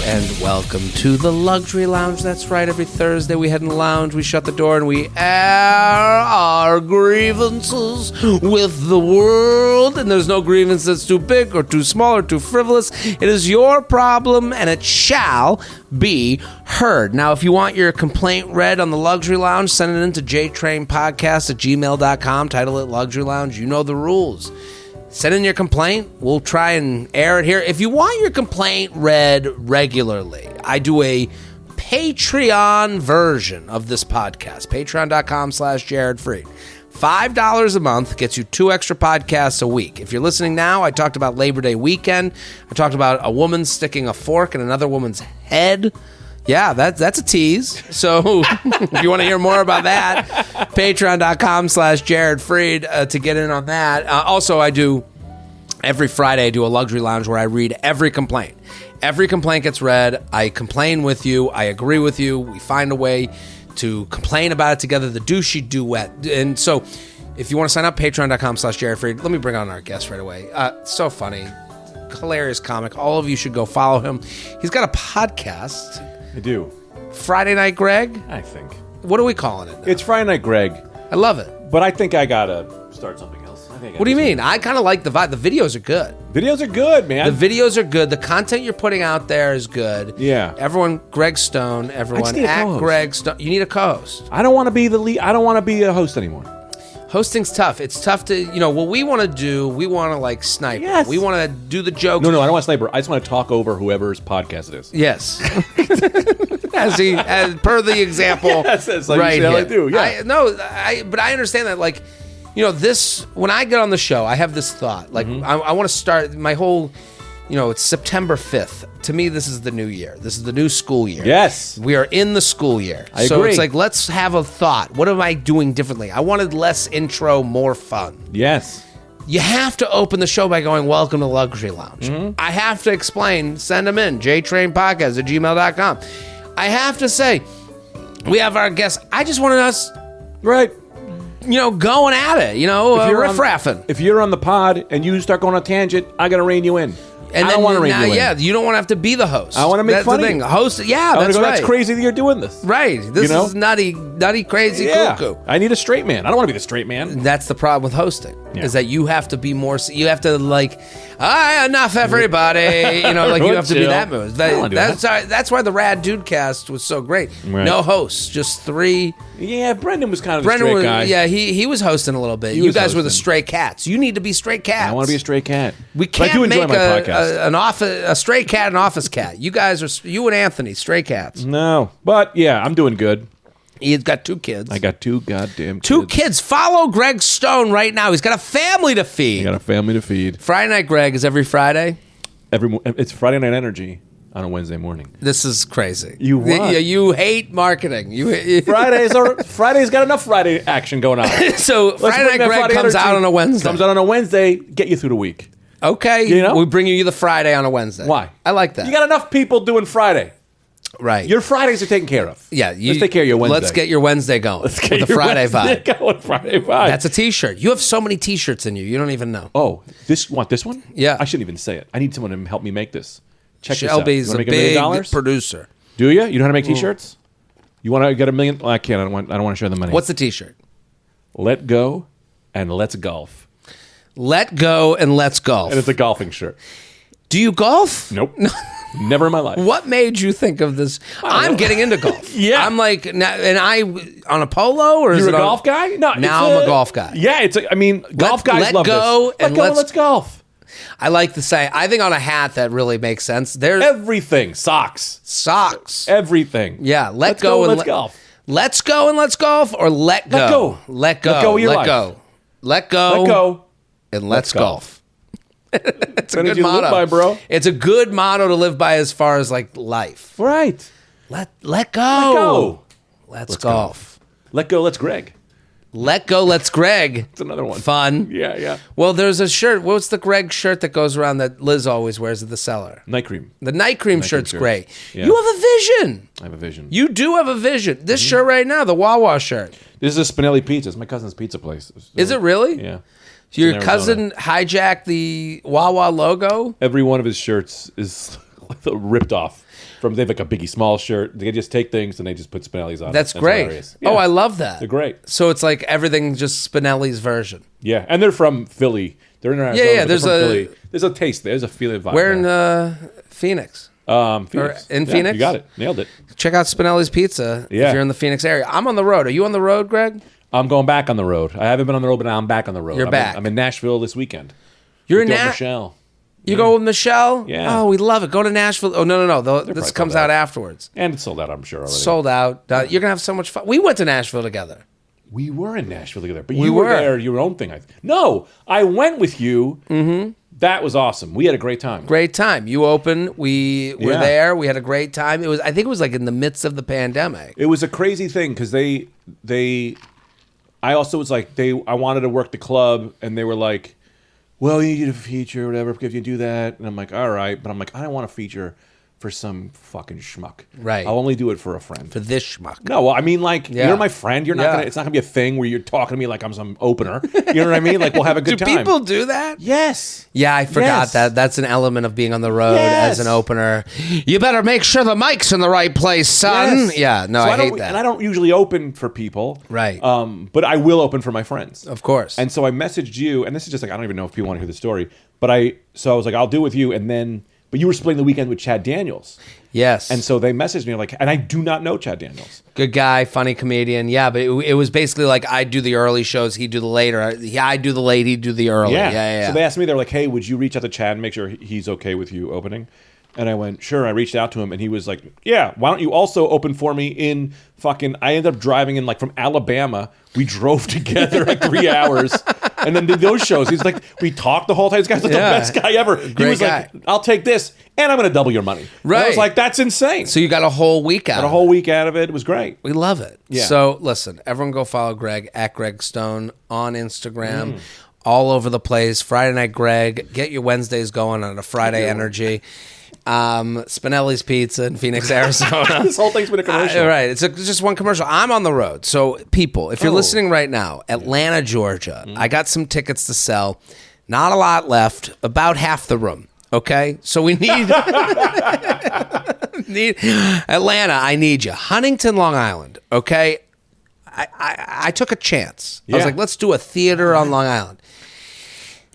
and welcome to the Luxury Lounge. That's right, every Thursday we head in the lounge, we shut the door, and we air our grievances with the world. And there's no grievance that's too big or too small or too frivolous. It is your problem, and it shall be heard. Now, if you want your complaint read on the Luxury Lounge, send it in to JTrainPodcast@gmail.com. Title it Luxury Lounge. You know the rules. Send in your complaint. We'll try and air it here. If you want your complaint read regularly, I do a Patreon version of this podcast. Patreon.com/JaredFreed. $5 a month gets you 2 extra podcasts a week. If you're listening now, I talked about Labor Day weekend. I talked about a woman sticking a fork in another woman's head. Yeah, that's a tease. So if you want to hear more about that, patreon.com/JaredFreed to get in on that. Also, every Friday, I do a Luxury Lounge where I read every complaint. Every complaint gets read. I complain with you. I agree with you. We find a way to complain about it together, the douchey duet. And so if you want to sign up, patreon.com/JaredFreed. Let me bring on our guest right away. So funny. Hilarious comic. All of you should go follow him. He's got a podcast. I do. Friday Night Greg? I think. What are we calling it now? It's Friday Night Greg. I love it. But I think I got to start something else. What do you mean? I kind of like the vibe. The videos are good. Videos are good, man. The videos are good. The content you're putting out there is good. Yeah. Everyone, Greg Stone, everyone at Greg Stone. You need a co-host. I don't want to be the lead. I don't want to be a host anymore. Hosting's tough. It's tough to, what we want to do, we want to like snipe. Yes. We want to do the jokes. No, I don't want to sniper. I just want to talk over whoever's podcast it is. Yes. as per the example. Yes, that's like right I do. Yeah. But I understand that, like, this, when I get on the show, I have this thought. Like, I want to start my whole, it's September 5th. To me, this is the new year. This is the new school year. Yes. We are in the school year. I so agree. It's like, let's have a thought. What am I doing differently? I wanted less intro, more fun. Yes. You have to open the show by going, welcome to Luxury Lounge. I have to explain, send them in, JTrainPodcast@gmail.com. I have to say, we have our guests. I just wanted us, right, going at it, riff-raffing. If you're on the pod and you start going on a tangent, I got to rein you in. And I don't want to rein you in. Yeah, you don't want to have to be the host. I want to make fun of you. Host, yeah, I that's go, right. That's crazy that you're doing this. Right. This is nutty, crazy, cuckoo. I need a straight man. I don't want to be the straight man. That's the problem with hosting, is that you have to be more, you have to enough everybody, you have to be that mood. That's why the Rad Dude cast was so great. Right. No hosts, just 3. Yeah, Brendan was kind of the straight guy. Yeah, he was hosting a little bit. You guys were the stray cats. You need to be stray cats. I want to be a stray cat. We can't make a stray cat an office cat. You guys are, you and Anthony, stray cats. No, but yeah, I'm doing good. He's got 2 kids. I got 2 goddamn kids. 2 kids. Follow Greg Stone right now. He's got a family to feed. Friday Night Greg is every Friday. It's Friday Night Energy on a Wednesday morning. This is crazy. You what? You hate marketing. Friday's got enough Friday action going on. So Friday Night Greg comes out on a Wednesday. Comes out on a Wednesday. Get you through the week. Okay. We bring you the Friday on a Wednesday. Why? I like that. You got enough people doing Friday. Right. Your Fridays are taken care of. Yeah. Let's take care of your Wednesday. Let's get your Wednesday going. Let's get with the Friday vibe. Friday vibe. That's a t-shirt. You have so many t-shirts in you. You don't even know. Oh, this one? Yeah. I shouldn't even say it. I need someone to help me make this. Check Shelby's this out. a big producer. Do you? You know how to make t-shirts? You want to get $1 million? Well, I can't. I don't want to share the money. What's the t-shirt? Let go and let's golf. Let go and let's golf. And it's a golfing shirt. Do you golf? Nope. Never in my life. What made you think of this? I'm getting into golf. Yeah. I'm like, and I on a polo or you're a golf guy? No. Now I'm a golf guy. Yeah. Golf guys love this. Let go and let's golf. I like to say. I think on a hat that really makes sense. There's everything. Socks. Everything. Yeah. Let's go and let's golf. Let's go and let's golf, or let go. Let go. Let go of your life. Let go. And let's golf. It's a good motto, live by, bro. It's a good motto to live by as far as like life. Right. Let go. Let's golf. Let go. Let's Greg. Let go. Let's Greg. It's another one. Fun. Yeah. Well, there's a shirt. What's the Greg shirt that goes around that Liz always wears at the cellar? Night cream. The night cream shirt's great. Yeah. You have a vision. I have a vision. You do have a vision. This shirt right now, the Wawa shirt. This is a Spinelli Pizza. It's my cousin's pizza place. Is it really? Yeah. Your cousin hijacked the Wawa logo? Every one of his shirts is ripped off from. They have like a Biggie Small shirt. They just take things and they just put Spinelli's on. That's great. Hilarious. Yeah. Oh, I love that. They're great. So it's like everything just Spinelli's version. Yeah, and they're from Philly. They're in Arizona. Yeah. There's a taste. There's a feeling vibe. We're in Phoenix. Phoenix. Or in Phoenix? You got it. Nailed it. Check out Spinelli's Pizza if you're in the Phoenix area. I'm on the road. Are you on the road, Greg? I'm going back on the road. I haven't been on the road, but now I'm back on the road. You're back. I'm in Nashville this weekend. You're in Nashville. You go with Michelle? Yeah. Oh, we love it. Go to Nashville. Oh, no. This comes out afterwards. And it's sold out, I'm sure, already. Sold out. You're going to have so much fun. We went to Nashville together. We were in Nashville together, but you were there, your own thing. No, I went with you. Mm-hmm. That was awesome. We had a great time. Great time. You opened. We were there. We had a great time. I think it was like in the midst of the pandemic. It was a crazy thing because I also was like, I wanted to work the club, and they were like, well, you need a feature or whatever if you do that. And I'm like, all right. But I'm like, I don't want a feature for some fucking schmuck. Right. I'll only do it for a friend. For this schmuck. No, well, I mean, like, you're my friend. You're not gonna. It's not gonna be a thing where you're talking to me like I'm some opener. You know what I mean? Like, we'll have a good time. Do people do that? Yes. Yeah, I forgot that. That's an element of being on the road as an opener. You better make sure the mic's in the right place, son. Yes. Yeah, no, so I hate that. And I don't usually open for people. Right. But I will open for my friends. Of course. And so I messaged you, and this is just like, I don't even know if people want to hear the story, but I was like, I'll do it with you, and then, but you were splitting the weekend with Chad Daniels. Yes. And so they messaged me like, and I do not know Chad Daniels. Good guy, funny comedian. Yeah, but it was basically like I do the early shows, he'd do the later. I do the late, he'd do the early. Yeah. So they asked me, they're like, hey, would you reach out to Chad and make sure he's okay with you opening? And I went, sure. I reached out to him, and he was like, yeah, why don't you also open for me in fucking, I ended up driving in like from Alabama. We drove together like 3 hours and then did those shows. He's like, we talked the whole time. This guy's like the best guy ever. He was like, I'll take this and I'm going to double your money. Right. And I was like, that's insane. So you got a whole week out of it. Got a whole week out of it. It was great. We love it. Yeah. So listen, everyone go follow Greg at Greg Stone on Instagram. All over the place. Friday Night Greg. Get your Wednesdays going on a Friday energy. Spinelli's Pizza in Phoenix, Arizona. This whole thing's been a commercial. Right. It's just one commercial. I'm on the road. So people, if you're listening right now, Atlanta, Georgia, I got some tickets to sell. Not a lot left. About half the room. Okay? So we need... Atlanta, I need you. Huntington, Long Island. Okay? I took a chance. I was like, let's do a theater on Long Island.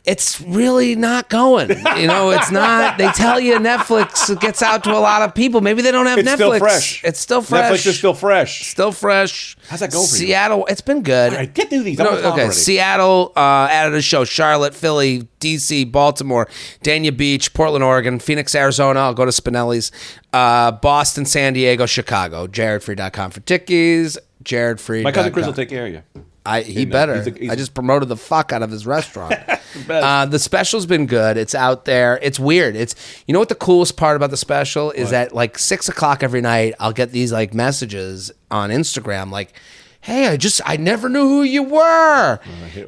It's really not going. It's not. They tell you Netflix gets out to a lot of people. Maybe they don't have Netflix. Still fresh. It's still fresh. Netflix is still fresh. Still fresh. How's that going for you? Seattle, it's been good. All right, get through these. Okay, Seattle added a show. Charlotte, Philly, D.C., Baltimore, Dania Beach, Portland, Oregon, Phoenix, Arizona. I'll go to Spinelli's. Boston, San Diego, Chicago. JaredFree.com for tickies. JaredFree.com. My cousin Chris will take care of you. He better. I just promoted the fuck out of his restaurant. The special's been good. It's out there. It's weird. You know what the coolest part about the special is? That like 6 o'clock every night, I'll get these like messages on Instagram like, hey, I never knew who you were.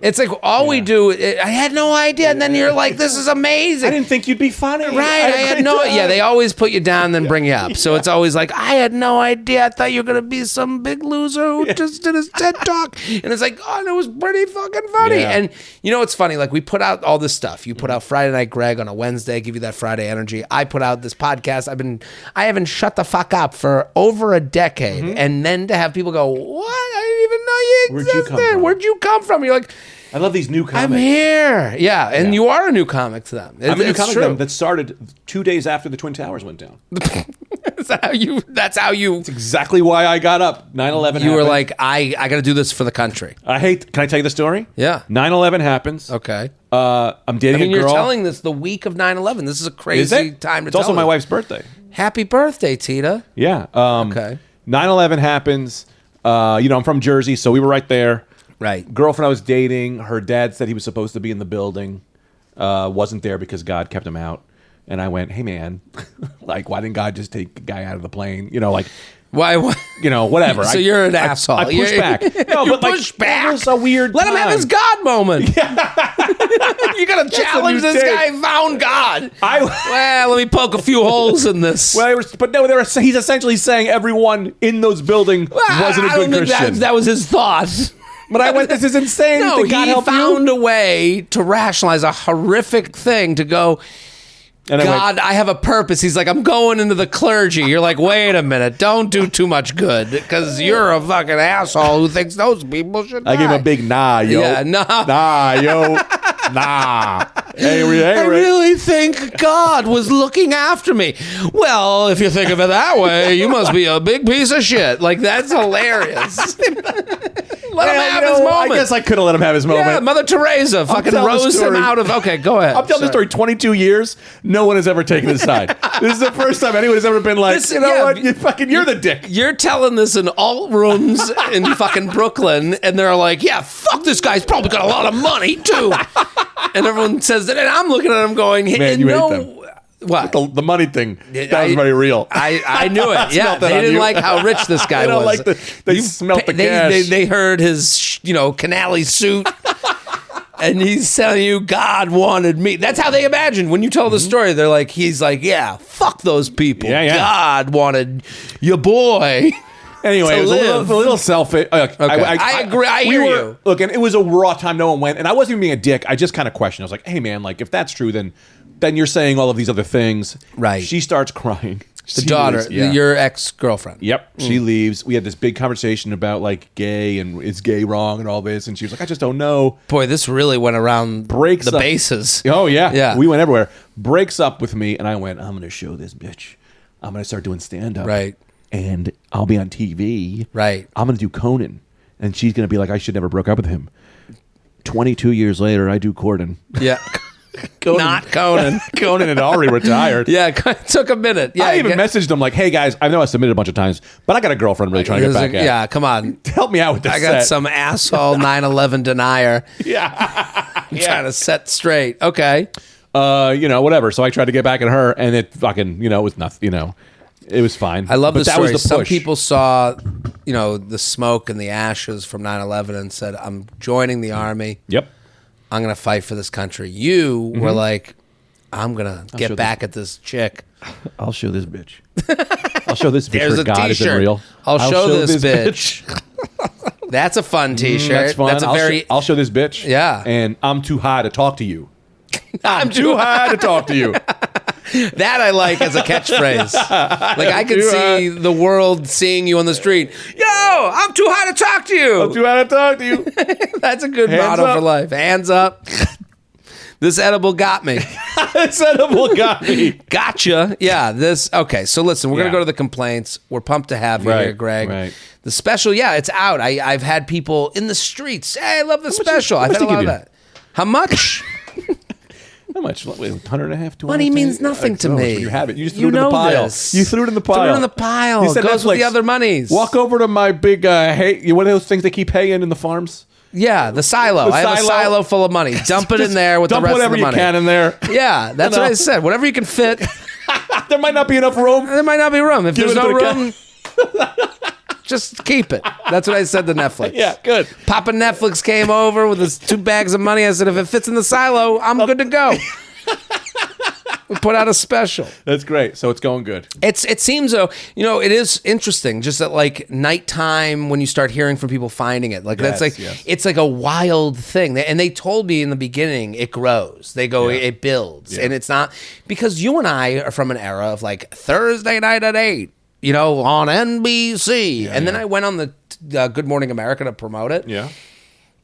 It's like all we do, I had no idea. And then you're like, this is amazing. I didn't think you'd be funny. Right. I had no idea. Yeah, they always put you down and then bring you up. So it's always like, I had no idea. I thought you were going to be some big loser who just did his TED Talk. And it's like, oh, and it was pretty fucking funny. Yeah. And you know what's funny? Like we put out all this stuff. You put out Friday Night Greg on a Wednesday, give you that Friday energy. I put out this podcast. I haven't shut the fuck up for over a decade. And then to have people go, what? I didn't even know you existed. Where'd you come from? You're like, I love these new comics. I'm here. Yeah, and you are a new comic to them. I'm a new comic to them that started 2 days after the Twin Towers went down. That's how you... That's exactly why I got up. 9/11 You were like, I got to do this for the country. Can I tell you the story? Yeah. 9/11 happens. Okay. I'm dating a girl. You're telling this the week of 9/11. This is a crazy time to tell It's also my wife's birthday. Happy birthday, Tita. Yeah. Okay. 9/11 happens. I'm from Jersey, so we were right there. Right. Girlfriend I was dating, her dad said he was supposed to be in the building. Wasn't there because God kept him out. And I went, hey, man, like, why didn't God just take the guy out of the plane? Why? Whatever. So you're an asshole. I push back. No, but push back. It was a weird Let him have his God moment. Yeah. You got to challenge this guy found God. Well, let me poke a few holes in this. Well, he's essentially saying everyone in those buildings wasn't a good Christian. That was his thought. But I went, this is insane. No, he found a way to rationalize a horrific thing to go, And God, I have a purpose. He's like, I'm going into the clergy. You're like, wait a minute. Don't do too much good because you're a fucking asshole who thinks those people should die. I gave him a big nah, yo. Yeah, nah. Nah, yo. Nah. Hey, I really think God was looking after me. Well, if you think of it that way, you must be a big piece of shit. Like, that's hilarious. Let him have his moment. I guess I could have let him have his moment. Yeah, Mother Teresa fucking rose him out of... Okay, go ahead. I'm telling the story 22 years. No one has ever taken his side. This is the first time anyone has ever been like, you know what? You're the dick. You're telling this in alt rooms in fucking Brooklyn, and they're like, yeah, fuck, this guy's probably got a lot of money, too. And everyone says that, and I'm looking at him going, man, you hate them. What? The money thing, that was very real. I knew it. Yeah, they didn't like how rich this guy was. They smelt the cash. They heard his, canally suit. And he's telling you God wanted me. That's how they imagine. When you tell the story, they're like, he's like, yeah, fuck those people. Yeah. God wanted your boy. Anyway, it was a little selfish. Okay. I agree. I hear you. Look, and it was a raw time. No one went. And I wasn't even being a dick. I just kind of questioned. I was like, hey, man, like, if that's true, then you're saying all of these other things. Right. She starts crying. The daughter, your ex-girlfriend. Yep. She leaves. We had this big conversation about, like, gay and is gay wrong and all this. And she was like, I just don't know. Boy, this really went around the bases. Oh, yeah. Yeah. We went everywhere. Breaks up with me. And I went, I'm going to show this bitch. I'm going to start doing stand-up. Right. And I'll be on TV. Right. I'm going to do Conan. And she's going to be like, I should never broke up with him. 22 years later, I do Corden. Yeah. Not Conan. Conan had already retired. Yeah, it took a minute. Yeah, I even messaged him like, hey, guys, I know I submitted a bunch of times, but I got a girlfriend really trying to get back at. Yeah, come on. Help me out with this I got some asshole 9/11 denier. Yeah. Trying to set straight. Okay. Whatever. So I tried to get back at her, and it fucking, it was nothing, it was fine. I love the story. Was the Some push. people saw, the smoke and the ashes from 9/11 and said, I'm joining the army. Yep. I'm going to fight for this country. You were like, I'm going to get back at this chick. I'll show this bitch. I'll show this bitch There's where God isn't real. I'll show this bitch. That's a fun t-shirt. That's fun. That's I'll show this bitch. Yeah. And I'm too high to talk to you. I'm too high to talk to you. That I like as a catchphrase. Like I could see the world seeing you on the street. Yo, I'm too high to talk to you. I'm too high to talk to you. That's a good Hands motto up. for life. Hands up. This edible got me. This edible got me. Gotcha. Yeah. Okay. So listen, we're gonna go to the complaints. We're pumped to have you here, Greg. Right. The special, it's out. I've had people in the streets. Hey, I love the special. I've had a lot of that. How much? How much? Wait, 150, 200? Money means nothing to me. You have it. You just threw it in the pile. This. You threw it in the pile. Threw it in the pile. You said Goes Netflix. with the other monies. Walk over to my big hay. What are those things they keep haying in the farms? Yeah, the silo. I have a silo full of money. Dump it in there with the rest of the money. Dump whatever you can in there. Yeah, that's what I said. Whatever you can fit. There might not be enough room. There might not be room. If Give there's it to no the room, just keep it. That's what I said to Netflix. Yeah, good. Papa Netflix came over with his 2 bags of money. I said, if it fits in the silo, I'm good to go. We put out a special. That's great. So it's going good. It seems though, it is interesting. Just at like nighttime when you start hearing from people finding it, like that's like it's like a wild thing. And they told me in the beginning it grows. They go, it builds, and it's not because you and I are from an era of like Thursday night at 8, on NBC, and then I went on the Good Morning America to promote it. Yeah,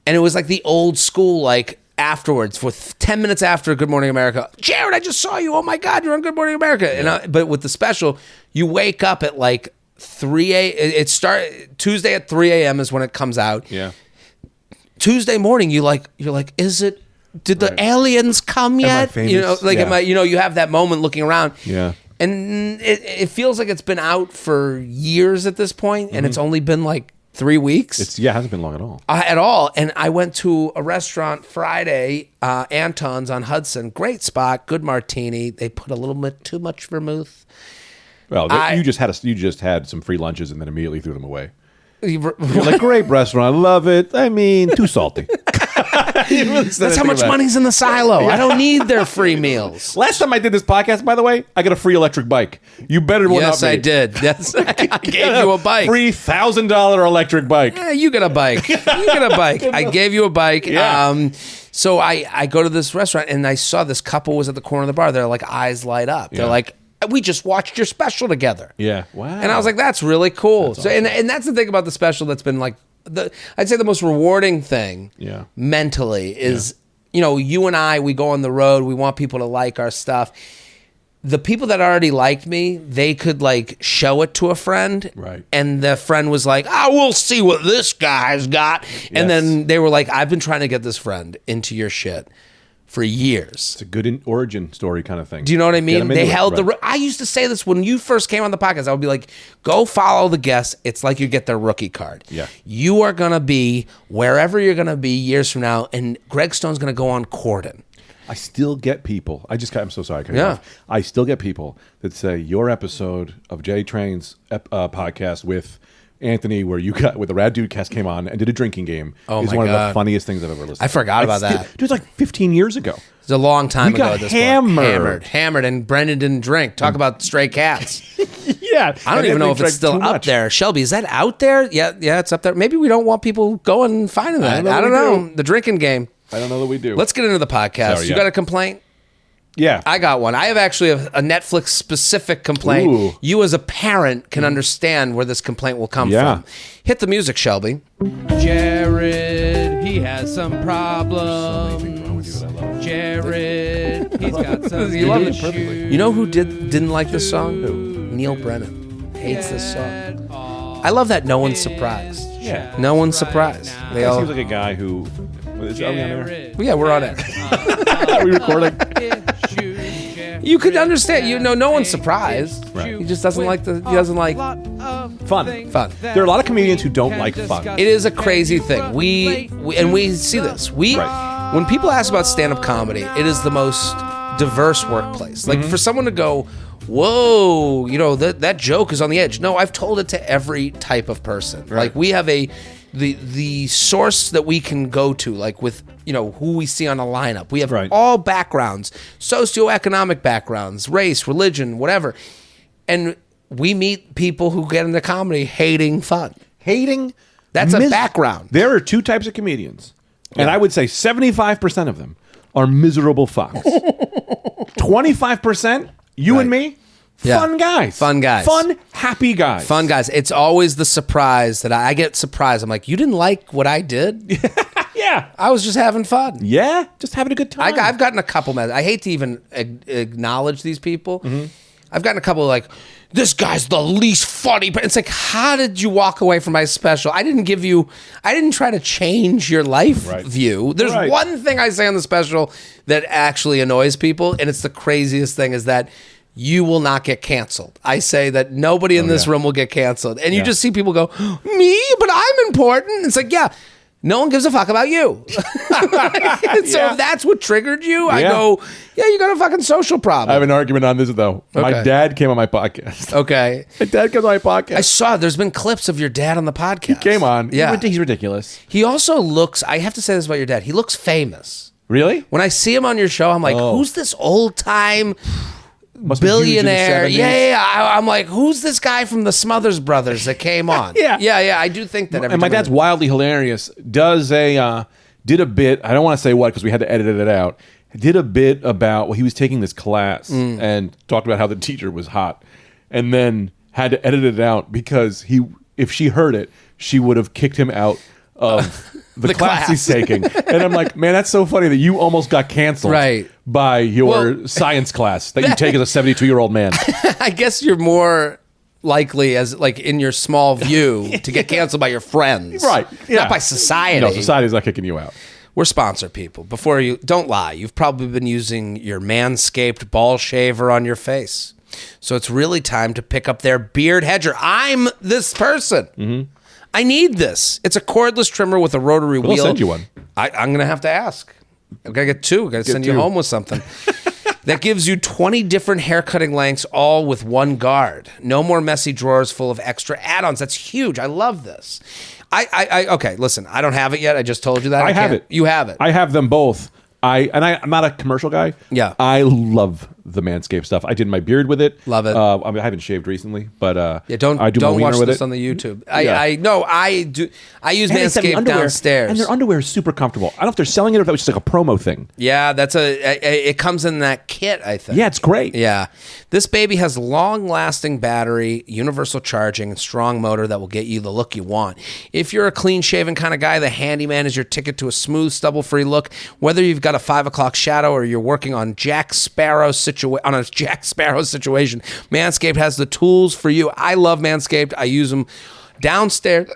and it was like the old school like. Afterwards, for 10 minutes after Good Morning America, Jared, I just saw you. Oh my God, you're on Good Morning America. Yeah. But with the special, you wake up at like 3 a.m. Tuesday at 3 a.m. is when it comes out. Yeah. Tuesday morning, you're like, did the aliens come yet? Am I famous? You have that moment looking around. Yeah. And it feels like it's been out for years at this point, and it's only been like 3 weeks. It hasn't been long at all. And I went to a restaurant Friday, Anton's on Hudson. Great spot, good martini. They put a little bit too much vermouth. Well, you just had some free lunches and then immediately threw them away. You're like, great restaurant, love it. I mean, too salty. That's how much money's in the silo. I don't need their free meals. Last time I did this podcast, by the way, I got a free electric bike. You better one up me. Yes, I did. I gave you a bike. Free $1,000 electric bike. Yeah, you got a bike. I gave you a bike. Yeah. So I go to this restaurant and I saw this couple was at the corner of the bar. They're like eyes light up. They're like, we just watched your special together. Yeah. Wow. And I was like, that's really cool. That's So and that's the thing about the special that's been like I'd say the most rewarding thing mentally is, you and I, we go on the road, we want people to like our stuff. The people that already liked me, they could like show it to a friend. Right. And the friend was like, we'll see what this guy's got. And then they were like, I've been trying to get this friend into your shit for years. It's a good origin story kind of thing. Do you know what I mean? They held right. I used to say this when you first came on the podcast. I would be like, go follow the guests. It's like you get their rookie card. Yeah. You are going to be wherever you're going to be years from now. And Greg Stone's going to go on Corden. I still get people. I'm so sorry. I still get people that say your episode of JTrain's podcast with Anthony, where the Rad Dude cast came on and did a drinking game, is one of the funniest things I've ever listened to. I forgot about that. Dude, it was like 15 years ago. It's a long time ago. Got hammered. Hammered, and Brendan didn't drink. Talk about stray cats. Yeah. I don't even know if it's still up there. Shelby, is that out there? Yeah, it's up there. Maybe we don't want people going and finding that. I don't know. The drinking game. I don't know that we do. Let's get into the podcast. Sorry, you got a complaint? Yeah. I got one. I have actually a Netflix-specific complaint. Ooh. You as a parent can understand where this complaint will come from. Hit the music, Shelby. Jared, he has some problems. Jared, he's got some You love it perfectly. You know who didn't like this song? Who? Neil Brennan. Hates this song. I love that no one's surprised. Yeah. No one's surprised. They all seems like a guy who... Are we on there? Well, yeah, we're on it. Are we recording? You could understand. No one's surprised. Right. He just doesn't like Fun. fun. There are a lot of comedians who don't like fun. It is a crazy thing. We see this. When people ask about stand-up comedy, it is the most diverse workplace. Like for someone to go, whoa, that joke is on the edge. No, I've told it to every type of person. Right. Like we have the source that we can go to, like with who we see on a lineup. We have all backgrounds, socioeconomic backgrounds, race, religion, whatever, and we meet people who get into comedy hating fun. That's a background. There are two types of comedians, and I would say 75% of them are miserable fucks. 25%, you and me. Fun guys. Fun, happy guys. Fun guys. It's always the surprise that I get surprised. I'm like, you didn't like what I did? Yeah. I was just having fun. Yeah. Just having a good time. I've gotten a couple messages. I hate to even acknowledge these people. Mm-hmm. I've gotten a couple like, this guy's the least funny. But it's like, how did you walk away from my special? I didn't try to change your life view. There's one thing I say on the special that actually annoys people. And it's the craziest thing is that you will not get canceled. I say that nobody in this room will get canceled. And you just see people go, me? But I'm important. It's like, no one gives a fuck about you. So if that's what triggered you, I go, you got a fucking social problem. I have an argument on this, though. Okay. My dad came on my podcast. Okay. My dad comes on my podcast. I saw there's been clips of your dad on the podcast. He came on. Yeah. He's ridiculous. He also looks, I have to say this about your dad, he looks famous. Really? When I see him on your show, I'm like, who's this old time... billionaire. I'm like, who's this guy from the Smothers Brothers that came on? Yeah. I do think that. And my dad's wildly hilarious. Did a bit. I don't want to say what because we had to edit it out. Did a bit about he was taking this class and talked about how the teacher was hot, and then had to edit it out because if she heard it, she would have kicked him out of the class he's taking. And I'm like, man, that's so funny that you almost got canceled by your science class that you take as a 72-year-old man. I guess you're more likely as like in your small view to get canceled by your friends. Right. Yeah. Not by society. No, society's not kicking you out. We're sponsored people. Before you, don't lie. You've probably been using your Manscaped ball shaver on your face. So it's really time to pick up their beard hedger. I'm this person. Mm-hmm. I need this. It's a cordless trimmer with a rotary wheel. I'll send you one. I'm going to have to ask. I've got to get two. I've got to send you home with something. That gives you 20 different haircutting lengths, all with one guard. No more messy drawers full of extra add-ons. That's huge. I love this. Okay, listen. I don't have it yet. I just told you that. I have it. You have it. I have them both. I'm not a commercial guy. Yeah. I love the Manscaped stuff. I did my beard with it. Love it. I mean, I haven't shaved recently, but don't I do my wiener watch with this it. on the YouTube. Yeah. I know I do. I use And they sell me Manscaped underwear, downstairs. and their underwear is super comfortable. I don't know if they're selling it or if that was just like a promo thing. Yeah, it comes in that kit, I think. Yeah, it's great. Yeah. This baby has long-lasting battery, universal charging, and strong motor that will get you the look you want. If you're a clean-shaven kind of guy, the Handyman is your ticket to a smooth, stubble-free look. Whether you've got a 5 o'clock shadow or you're working on Jack Sparrow situation, Manscaped has the tools for you. I love Manscaped. I use them downstairs.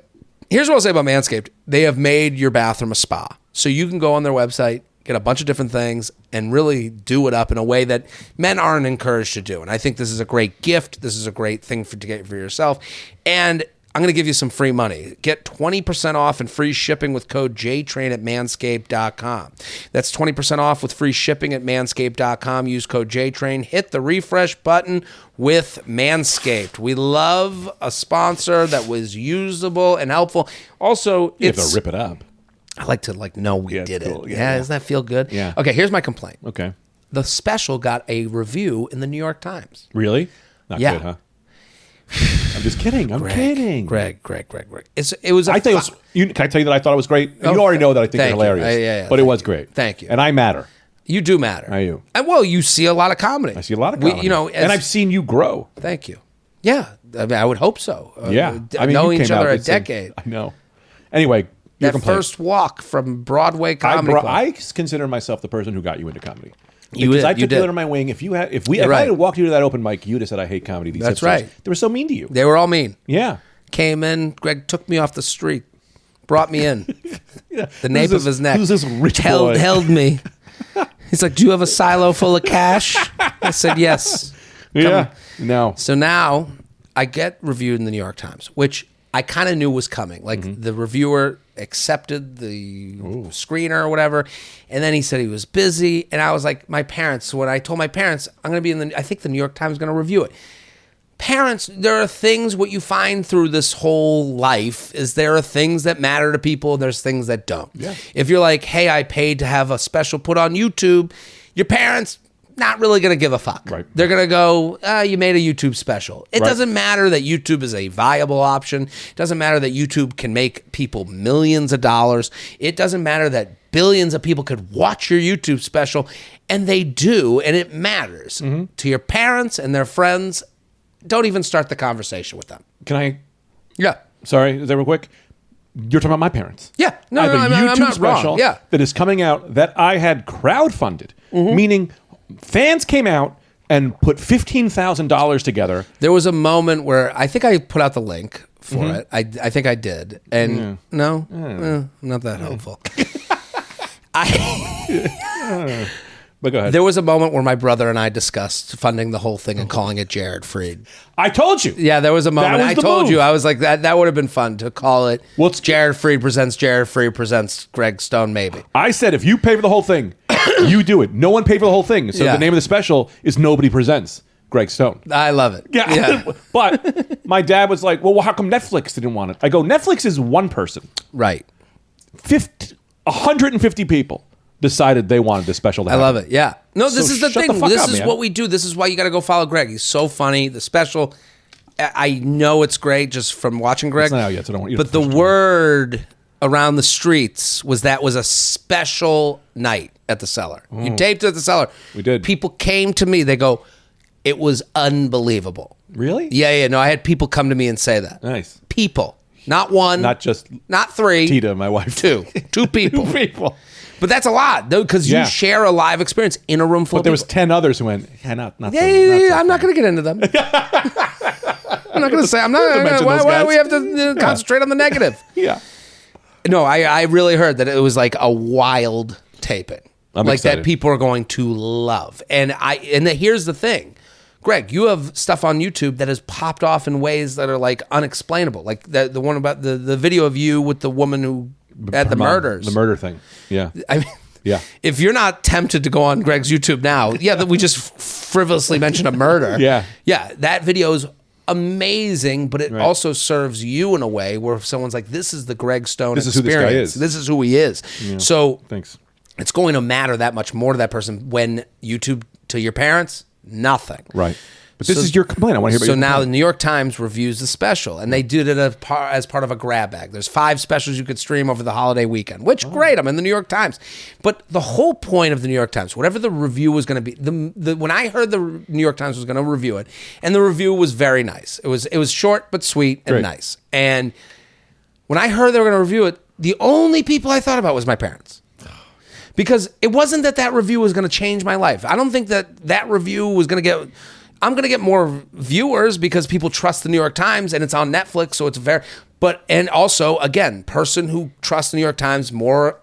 Here's what I'll say about Manscaped. They have made your bathroom a spa. So you can go on their website, get a bunch of different things, and really do it up in a way that men aren't encouraged to do. And I think this is a great gift. This is a great thing to get for yourself. And I'm going to give you some free money. Get 20% off and free shipping with code JTrain at manscaped.com. That's 20% off with free shipping at manscaped.com. Use code JTrain. Hit the refresh button with Manscaped. We love a sponsor that was usable and helpful. Also, You have to rip it up. I like to know we did cool. it. Yeah. Doesn't that feel good? Yeah. Okay, here's my complaint. Okay. The special got a review in the New York Times. Really? Not Yeah. good, huh? I'm just kidding. I'm kidding. Greg. It was. Can I tell you that I thought it was great? You already know that I think they're thank you. hilarious. Yeah, but it was great. Thank you. And I matter. You do matter. I do. And well, you see a lot of comedy. I see a lot of comedy. And I've seen you grow. Thank you. Yeah, I mean, I would hope so. Yeah. I mean, knowing you each came other out, a decade. I know. Anyway, your That complaint. first walk from Broadway Comedy Club. I consider myself the person who got you into comedy. You Because did, I you took did. you under my wing. If I right. had walked you to that open mic, you'd have said I hate comedy. These That's hipsters. right. They were so mean to you. They were all mean. Yeah. Came in. Greg took me off the street, brought me in. The nape of his neck. Who's this rich boy? Held me. He's like, "Do you have a silo full of cash?" I said, "Yes." Yeah. No. So now I get reviewed in the New York Times, which I kind of knew was coming. Like the reviewer accepted the screener or whatever, and then he said he was busy, and I was like, my parents. When I told my parents I'm going to be I think the New York Times is going to review it. Parents, there are things, what you find through this whole life is there are things that matter to people and there's things that don't. Yeah. If you're like, hey, I paid to have a special put on YouTube, your parents not really going to give a fuck. Right. They're going to go, you made a YouTube special. It Right. doesn't matter that YouTube is a viable option. It doesn't matter that YouTube can make people millions of dollars. It doesn't matter that billions of people could watch your YouTube special, and they do, and it matters to your parents and their friends. Don't even start the conversation with them. Can I? Yeah. Sorry, is that real quick? You're talking about my parents. Yeah. No, I have a I'm YouTube not special wrong. Yeah. that is coming out that I had crowdfunded, meaning fans came out and put $15,000 together. There was a moment where I think I put out the link for it. I think I did. And no, I'm not that hopeful. But go ahead. There was a moment where my brother and I discussed funding the whole thing and calling it Jared Freed. I told you. Yeah, there was a moment. was I the told move. you. I was like, that would have been fun to call it Jared Freed presents Greg Stone, maybe. I said if you pay for the whole thing, you do it. No one paid for the whole thing. So Yeah. the name of the special is Nobody Presents Greg Stone. I love it. Yeah. But my dad was like, well, how come Netflix didn't want it? I go, Netflix is one person. Right. 150 people decided they wanted this special to I happen. love it. Yeah. No, this So is the shut thing. the fuck This up, is man. what we do. This is why you got to go follow Greg. He's so funny. The special, I know it's great just from watching Greg. It's not out yet, so don't want you to But the push it. word around the streets was that was a special night at the Cellar. You taped it at the Cellar. We did. People came to me. They go, it was unbelievable. Really? Yeah. No, I had people come to me and say that. Nice. People. Not one. Not just not three. Tita, my wife. Two people. Two people. But that's a lot, though, because you Yeah. share a live experience in a room full But of there people. was 10 others who went, yeah, not so, I'm not going to get into them. I'm not going to say. I'm not. mention Why, those why do we guys. have to concentrate on the negative? Yeah. No, I really heard that it was like a wild taping, I'm like excited. that people are going to love. And here's the thing, Greg, you have stuff on YouTube that has popped off in ways that are like unexplainable, like the one about the video of you with the woman who had the murders, The murder thing. Yeah. I mean. Yeah. If you're not tempted to go on Greg's YouTube now, that we just frivolously mentioned a murder. Yeah. Yeah, that video is amazing, but it also serves you in a way where if someone's like, this is the Greg Stone This is who this guy experience. is. This is who he is. Yeah. So Thanks. it's going to matter that much more to that person. When YouTube to your parents, nothing. Right. But this is your complaint. I want to hear about your now complaint. the New York Times reviews the special, and they did it as part of a grab bag. There's 5 specials you could stream over the holiday weekend, which great. I'm in the New York Times. But the whole point of the New York Times, whatever the review was going to be, when I heard the New York Times was going to review it, and the review was very nice. It was short but sweet and nice. And when I heard they were going to review it, the only people I thought about was my parents. Because it wasn't that review was going to change my life. I don't think that review was going to get... I'm going to get more viewers because people trust the New York Times and it's on Netflix, so it's and also, again, person who trusts the New York Times more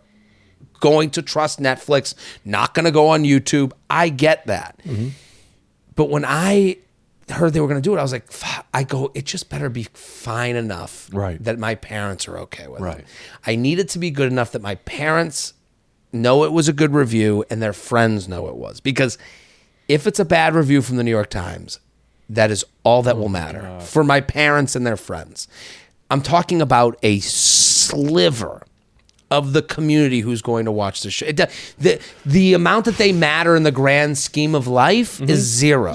going to trust Netflix, not going to go on YouTube. I get that. Mm-hmm. But when I heard they were going to do it, I was like, it just better be fine enough that my parents are okay with it. I need it to be good enough that my parents know it was a good review and their friends know it was. Because if it's a bad review from the New York Times, that is all that will matter for my parents and their friends. I'm talking about a sliver of the community who's going to watch the show. The amount that they matter in the grand scheme of life is zero.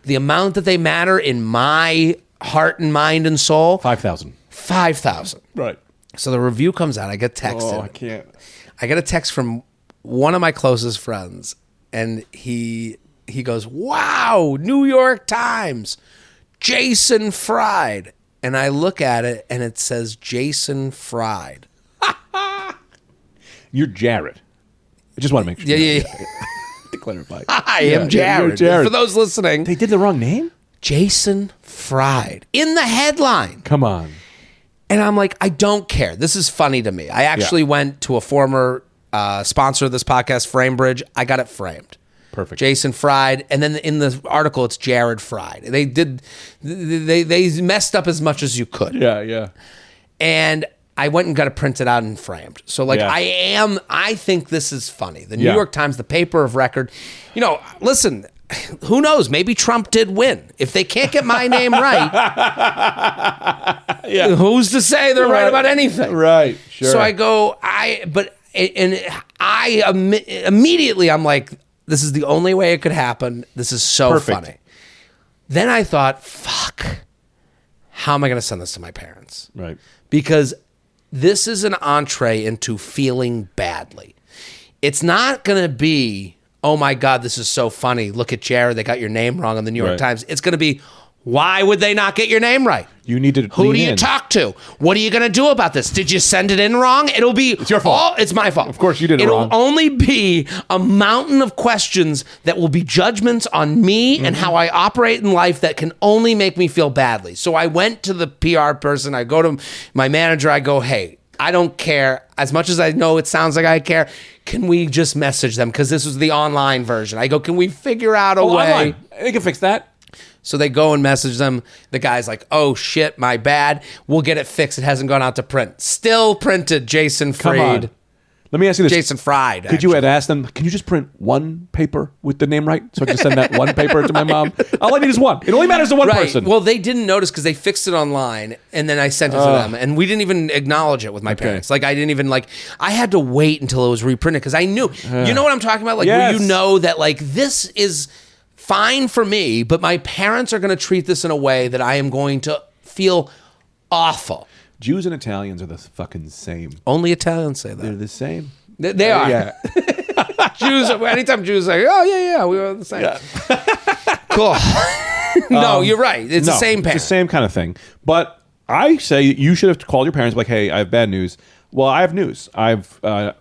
The amount that they matter in my heart and mind and soul, 5,000. 5,000. Right. So the review comes out. I get texted. Oh, I can't. I get a text from one of my closest friends, and he goes, "Wow, New York Times, Jason Fried." And I look at it, and it says Jason Fried. You're Jared. I just want to make sure. Yeah. To clarify. I am Jared. You're Jared. For those listening. They did the wrong name? Jason Fried. In the headline. Come on. And I'm like, I don't care. This is funny to me. I actually went to a former sponsor of this podcast, Framebridge. I got it framed. Perfect. Jason Fried, and then in the article it's Jared Fried. They messed up as much as you could. Yeah. And I went and got it printed out and framed. So I think this is funny. The New York Times, the paper of record. Listen, who knows? Maybe Trump did win. If they can't get my name right, who's to say they're right about anything? Right. Sure. So I go, immediately I'm like, this is the only way it could happen. This is so funny. Then I thought, fuck, how am I going to send this to my parents? Right. Because this is an entree into feeling badly. It's not going to be, oh my God, this is so funny. Look at Jared. They got your name wrong on the New York Times. It's going to be, why would they not get your name right? You need to Who do you talk to? What are you going to do about this? Did you send it in wrong? It'll be... It's your fault. It's my fault. Of course you did it wrong. It'll only be a mountain of questions that will be judgments on me and how I operate in life that can only make me feel badly. So I went to the PR person. I go to my manager. I go, hey, I don't care. As much as I know it sounds like I care, can we just message them? Because this was the online version. I go, can we figure out a way? Online. They can fix that. So they go and message them. The guy's like, oh, shit, my bad. We'll get it fixed. It hasn't gone out to print. Still printed, Jason Fried. Come on. Let me ask you this. Jason Fried. Could you have asked them, can you just print one paper with the name right so I can send that one paper to my mom? All I need is one. It only matters to one person. Well, they didn't notice because they fixed it online, and then I sent it to them, and we didn't even acknowledge it with my parents. Like, I didn't even, I had to wait until it was reprinted because I knew. You know what I'm talking about? Where you know that, this is fine for me, but my parents are going to treat this in a way that I am going to feel awful. Jews and Italians are the fucking same. Only Italians say that. They're the same. They are. Yeah. Jews, anytime Jews say, oh, yeah, we were the same. Yeah. Cool. No, you're right. It's the same parent. It's the same kind of thing. But I say you should have called your parents like, hey, I have bad news. Well, I have news. My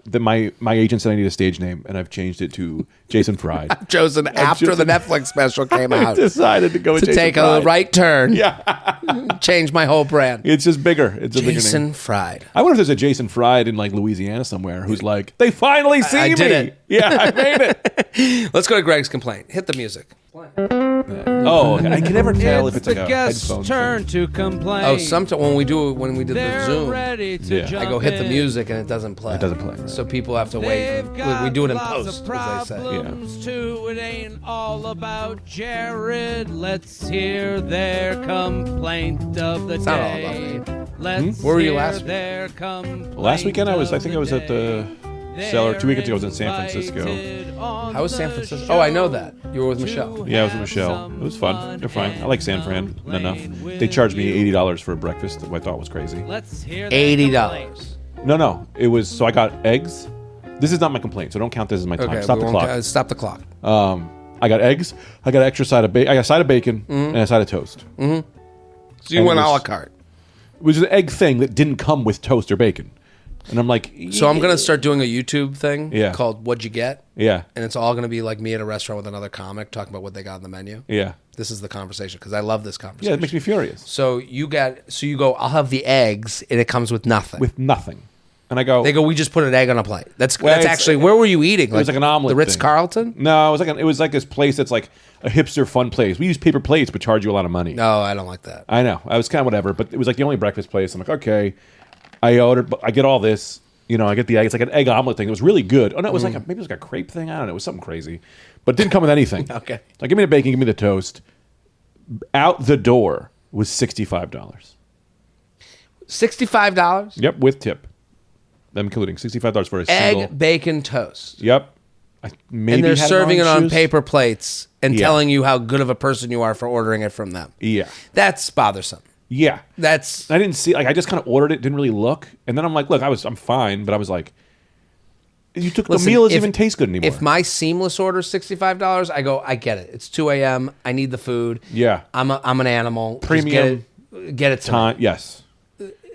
agent said I need a stage name, and I've changed it to Jason Fried. I've chosen after the Netflix special came out. I decided to go with to Jason take Fried. a right turn. Yeah, change my whole brand. It's just bigger. It's a bigger name. Jason Fried. I wonder if there's a Jason Fried in Louisiana somewhere who's like, they finally see me. I did it. Yeah, I made it. Let's go to Greg's complaint. Hit the music. Oh, I can never tell if it's the like a guest's headphone turn thing. to complain. Oh, sometimes when we did the Zoom, ready to Yeah. I go hit the music and it doesn't play. It doesn't play, right. So people have to wait. We do it in post, as they say. Problems too. It ain't all about Jared. Let's hear their complaint of the It's not all day. about me. Let's Where were you hear last week? their complaint Last weekend I of think I was the at the day. Seller 2 weekends ago was in San Francisco. How was San Francisco? Oh, I know that. You were with Michelle. Yeah, I was with Michelle. It was fun. They're fine. I like San Fran enough. They charged me $80 for a breakfast, which I thought was crazy. $80. No. It was, so I got eggs. This is not my complaint, so don't count this as my time. Okay, Stop the clock. Stop the clock. I got eggs. I got an extra side of bacon. I got a side of bacon and a side of toast. So you went a la carte. It was an egg thing that didn't come with toast or bacon. And I'm like... So I'm going to start doing a YouTube thing called What'd You Get? Yeah. And it's all going to be like me at a restaurant with another comic talking about what they got on the menu. Yeah. This is the conversation because I love this conversation. Yeah, it makes me furious. So you go, I'll have the eggs and it comes with nothing. With nothing. And I go... They go, we just put an egg on a plate. That's actually... Where were you eating? It was like an omelet The Ritz-Carlton? No, it was like this place that's like a hipster fun place. We use paper plates but charge you a lot of money. No, I don't like that. I know. I was kind of whatever, but it was like the only breakfast place. I'm like, okay. I get all this. You know, I get the egg. It's like an egg omelet thing. It was really good. Oh, no, it was maybe it was like a crepe thing. I don't know. It was something crazy. But it didn't come with anything. Okay. Like, give me the bacon, give me the toast. Out the door was $65. $65? Yep, with tip. I'm including $65 for a single. Egg, bacon, toast. Yep. Maybe And they're had serving it on shoes. paper plates and Yeah. telling you how good of a person you are for ordering it from them. Yeah. That's bothersome. Yeah. That's... I didn't see, like, I just kind of ordered it, didn't really look. And then I'm like, look, I'm fine. But I was like, the meal doesn't even taste good anymore. If my seamless order is $65, I go, I get it. It's 2 a.m. I need the food. Yeah. I'm an animal. Just Premium get it to time. me. Yes.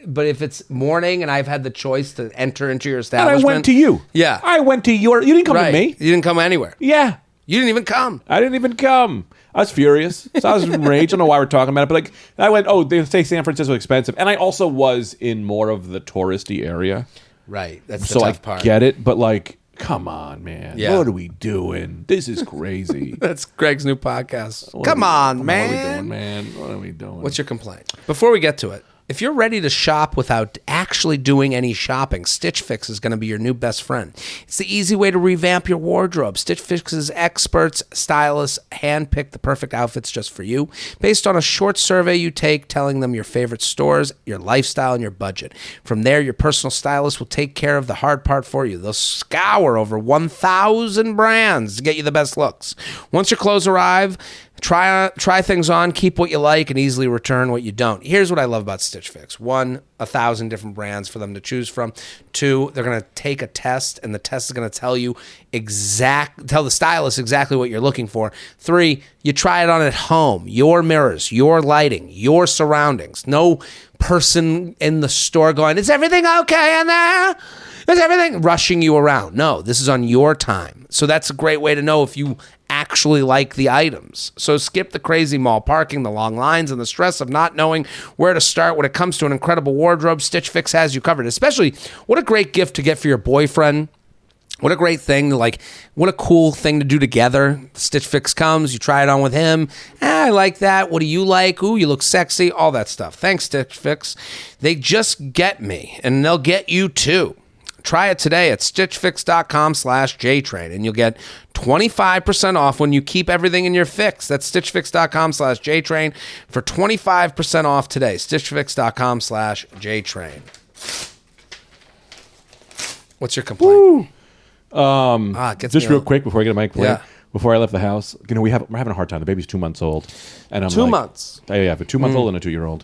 But if it's morning and I've had the choice to enter into your And establishment... I went to you. Yeah. I went to you didn't come right. to me. You didn't come anywhere. Yeah. You didn't even come. I didn't even come. I was furious. So I was enraged. I don't know why we're talking about it, but like I went, oh, they say San Francisco is expensive. And I also was in more of the touristy area. Right. That's the So tough I part. get it, but like, come on, man. Yeah. What are we doing? This is crazy. That's Greg's new podcast. Come on, man. What are we doing, man? What are we doing? What's your complaint? Before we get to it, if you're ready to shop without actually doing any shopping, Stitch Fix is going to be your new best friend. It's the easy way to revamp your wardrobe. Stitch Fix's experts, stylists, handpick the perfect outfits just for you based on a short survey you take telling them your favorite stores, your lifestyle, and your budget. From there, your personal stylist will take care of the hard part for you. They'll scour over 1,000 brands to get you the best looks. Once your clothes arrive, try things on, keep what you like, and easily return what you don't. Here's what I love about Stitch Fix. 1, 1,000 different brands for them to choose from. 2, they're going to take a test, and the test is going to tell the stylist exactly what you're looking for. 3, you try it on at home. Your mirrors, your lighting, your surroundings. No person in the store going, is everything okay in there? Is everything rushing you around? No, this is on your time. So that's a great way to know if you actually like the items. So skip the crazy mall parking, the long lines, and the stress of not knowing where to start when it comes to an incredible wardrobe. Stitch Fix has you covered. Especially, what a great gift to get for your boyfriend. What a great thing, what a cool thing to do together. Stitch Fix comes, you try it on with him. I like that. What do you like? Ooh, you look sexy. All that stuff. Thanks, Stitch Fix. They just get me, and they'll get you too. Try it today at stitchfix.com/JTrain, and you'll get 25% off when you keep everything in your fix. That's stitchfix.com/JTrain for 25% off today. stitchfix.com/JTrain. What's your complaint? Just real quick before I get to my complaint. Yeah. Before I left the house, we're having a hard time. The baby's 2 months old, and I'm 2 months. I have a 2-month-old and a 2-year-old,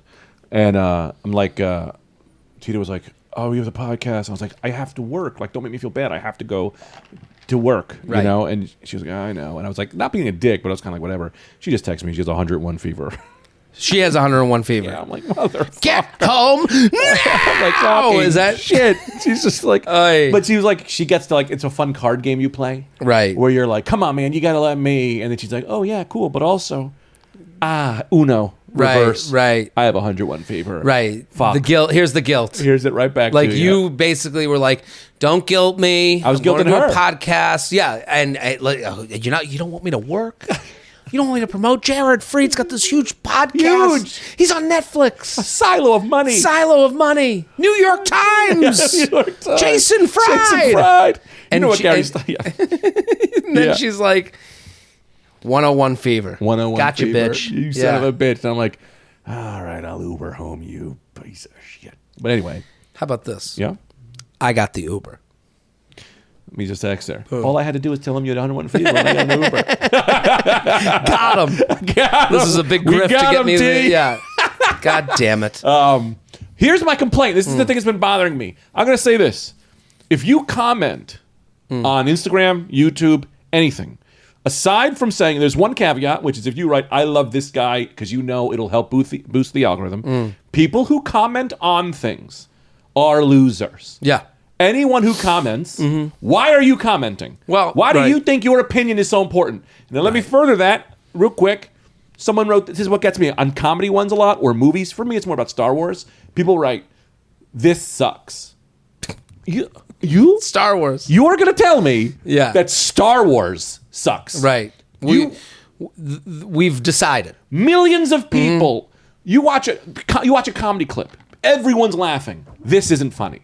and I'm like, Tita was like, oh, you have the podcast. I was like, I have to work. Like, don't make me feel bad. I have to go to work, Right. you know? And she was like, I know. And I was like, not being a dick, but I was kind of like, whatever. She just texted me. She has 101 fever. She has 101 fever. Yeah, I'm like, motherfucker. Get home I'm like, now! fucking Is that shit? She's just like, Oy. but she was like, she gets to like, it's a fun card game you play. Right. Where you're like, come on, man, you got to let me. And then she's like, oh, yeah, cool. But also, Uno. Reverse. Right. I have 101 fever. Right. Fuck. The guilt. Here's the guilt. Here's it right back Like to you basically were like, "Don't guilt me." I was I'm gonna guilting do her. a podcast, yeah, and you don't want me to work. You don't want me to promote Jared Freed's got this huge podcast. Huge. He's on Netflix. A silo of money. Silo of money. New York Times. New York Times. Jason Fried. Jason Fried. You And know what she- Gary's... and- Yeah. And then Yeah. she's like, 101 fever. 101 Gotcha, fever. bitch. You son of a bitch. And I'm like, all right, I'll Uber home, you piece of shit. But anyway. How about this? Yeah. I got the Uber. Let me just text her. All I had to do was tell him you had 101 feet when I got an Uber. Got him. This is a big grift to get me there. Yeah. God damn it. Here's my complaint. This is the thing that's been bothering me. I'm going to say this. If you comment on Instagram, YouTube, anything, aside from saying, there's one caveat, which is if you write, I love this guy because you know it'll help boost the algorithm. People who comment on things are losers. Yeah. Anyone who comments, why are you commenting? Well, why do you think your opinion is so important? And then let me further that real quick. Someone wrote, this is what gets me on comedy ones a lot, or movies. For me, it's more about Star Wars. People write, this sucks. You? Star Wars. You are going to tell me that Star Wars sucks. Right. We've decided. Millions of people, you watch a comedy clip. Everyone's laughing. This isn't funny.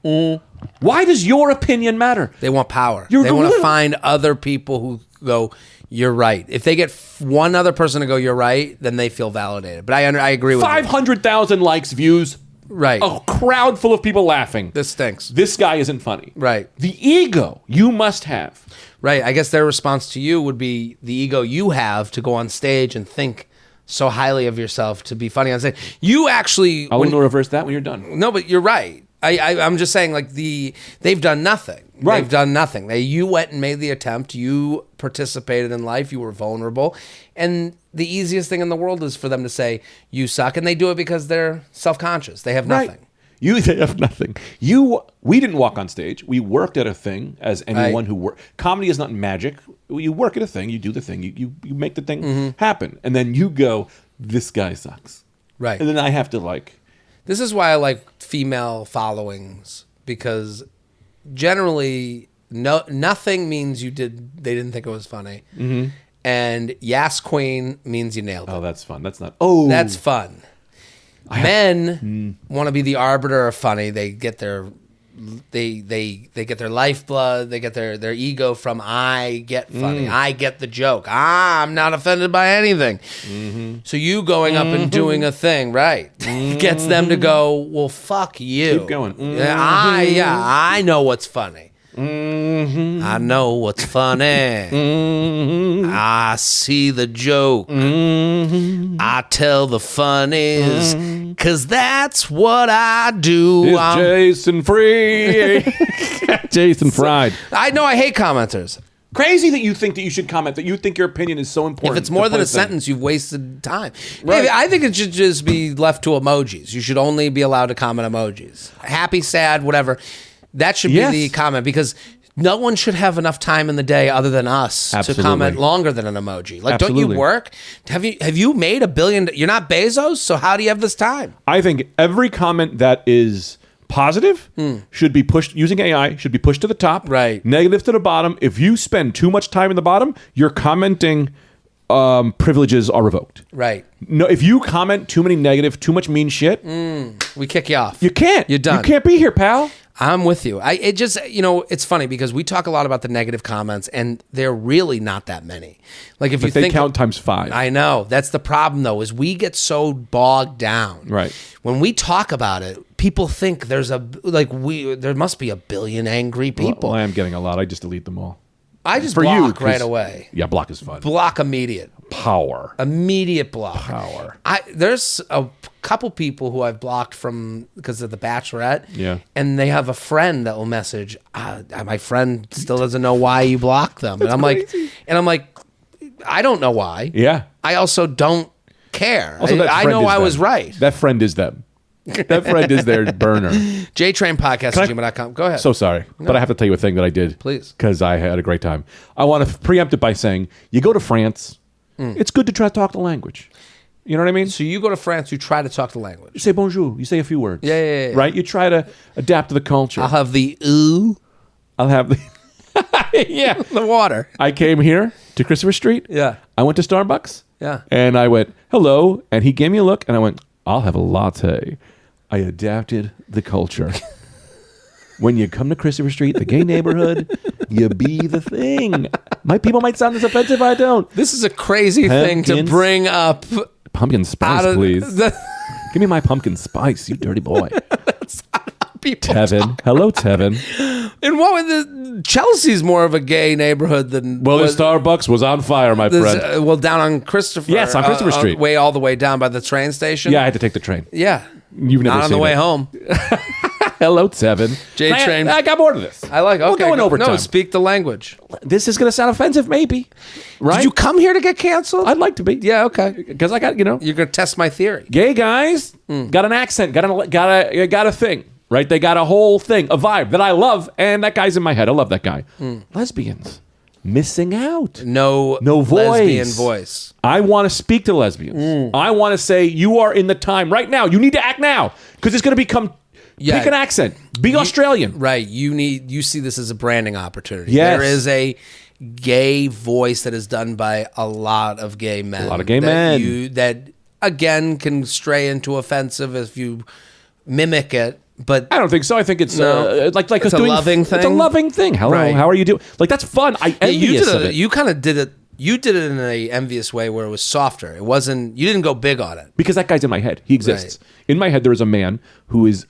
Why does your opinion matter? They want power. They want to find other people who go, you're right. If they get one other person to go, you're right, then they feel validated. But I agree with 500,000 likes, views. Right. A crowd full of people laughing. This stinks. This guy isn't funny. Right. The ego you must have. Right. I guess their response to you would be the ego you have to go on stage and think so highly of yourself to be funny on stage. You actually... I wouldn't reverse that when you're done. No, but you're right. I'm just saying, like, they've done nothing. Right. They've done nothing. You went and made the attempt. You participated in life. You were vulnerable. And the easiest thing in the world is for them to say, you suck. And they do it because they're self-conscious. They have nothing. They have nothing. We didn't walk on stage. We worked at a thing as anyone who worked. Comedy is not magic. You work at a thing. You do the thing. You make the thing happen. And then you go, this guy sucks. Right. And then I have to This is why I like female followings, because generally nothing means they didn't think it was funny. And yes queen means you nailed it. Oh, that's fun. That's not. That's fun. Men want to be the arbiter of funny. They get their get their lifeblood. They get their ego from I get funny. I get the joke. I'm not offended by anything. So you going up and doing a thing, right, gets them to go, well, fuck you. Keep going. I know what's funny. I know what's funny. I see the joke. I tell the funnies, because that's what I do. It's Jason Free. Jason Fried. I know I hate commenters. Crazy that you think that you should comment, that you think your opinion is so important. If it's more than a sentence, you've wasted time. Right. I think it should just be left to emojis. You should only be allowed to comment emojis. Happy, sad, whatever. That should be the comment, because no one should have enough time in the day other than us to comment longer than an emoji. Like, don't you work? Have you made $1 billion? You're not Bezos, so how do you have this time? I think every comment that is positive should be pushed using AI, should be pushed to the top. Right. Negative to the bottom. If you spend too much time in the bottom, your commenting privileges are revoked. Right. No, if you comment too many negative, too much mean shit, we kick you off. You can't. You're done. You can't be here, pal. I'm with you. It just, it's funny because we talk a lot about the negative comments, and they're really not that many. Like, if you they think count times 5. I know. That's the problem, though, is we get so bogged down. Right. When we talk about it, people think there must be 1 billion angry people. Well, I am getting a lot. I just delete them all. I just block right away. Yeah, block is fun. Block immediate. Power. Immediate block. Power. There's a couple people who I've blocked from because of The Bachelorette. Yeah. And they have a friend that will message, my friend still doesn't know why you blocked them. That's and crazy. I'm like, I don't know why. Yeah. I also don't care. Also, I know I was right. That friend is them. That friend is their burner. JTrain podcast at gmail.com. Go ahead. So sorry, but I have to tell you a thing that I did. Please. Because I had a great time. I want to preempt it by saying, you go to France, it's good to try to talk the language. You know what I mean? So you go to France, you try to talk the language. You say bonjour. You say a few words. Yeah. Right? You try to adapt to the culture. I'll have the ooh. I'll have the... yeah. The water. I came here to Christopher Street. Yeah. I went to Starbucks. Yeah. And I went, hello. And he gave me a look. And I went, I'll have a latte. I adapted the culture. When you come to Christopher Street, the gay neighborhood, you be the thing. My people might sound as offensive, I don't. This is a crazy thing to bring up. Pumpkin spice, please. Give me my pumpkin spice, you dirty boy. That's how people Tevin. talk. Hello, Tevin. And what would Chelsea's more of a gay neighborhood than. Well, the Starbucks was on fire, my friend. Well, down on Christopher. Yes, on Christopher Street. Way all the way down by the train station. Yeah, I had to take the train. Yeah. You've never Not on seen the way it. home. Hello, Seven. JTrain. I got more to this. I like. Okay, We'll go in overtime. No, speak the language. This is going to sound offensive, maybe. Right? Did you come here to get canceled? I'd like to be. Yeah. Okay. Because I got, You're gonna test my theory. gay guys got an accent, got a thing, right? They got a whole thing, a vibe that I love, and that guy's in my head. I love that guy. Lesbians missing out. No voice. lesbian voice. I want to speak to lesbians. I want to say you are in the time right now. You need to act now because it's going to become. Yeah. Pick an accent. Be Australian. Right. You see this as a branding opportunity. Yes. There is a gay voice that is done by a lot of gay men. A lot of gay men. That again can stray into offensive if you mimic it. But I don't think so. I think it's like it's a loving thing. It's a loving thing. Hello, Right. how are you doing? Like that's fun. I envious of it. You kind of did it. You did it in a envious way where it was softer. It wasn't. You didn't go big on it. Because that guy's in my head. He exists. Right. In my head, there is a man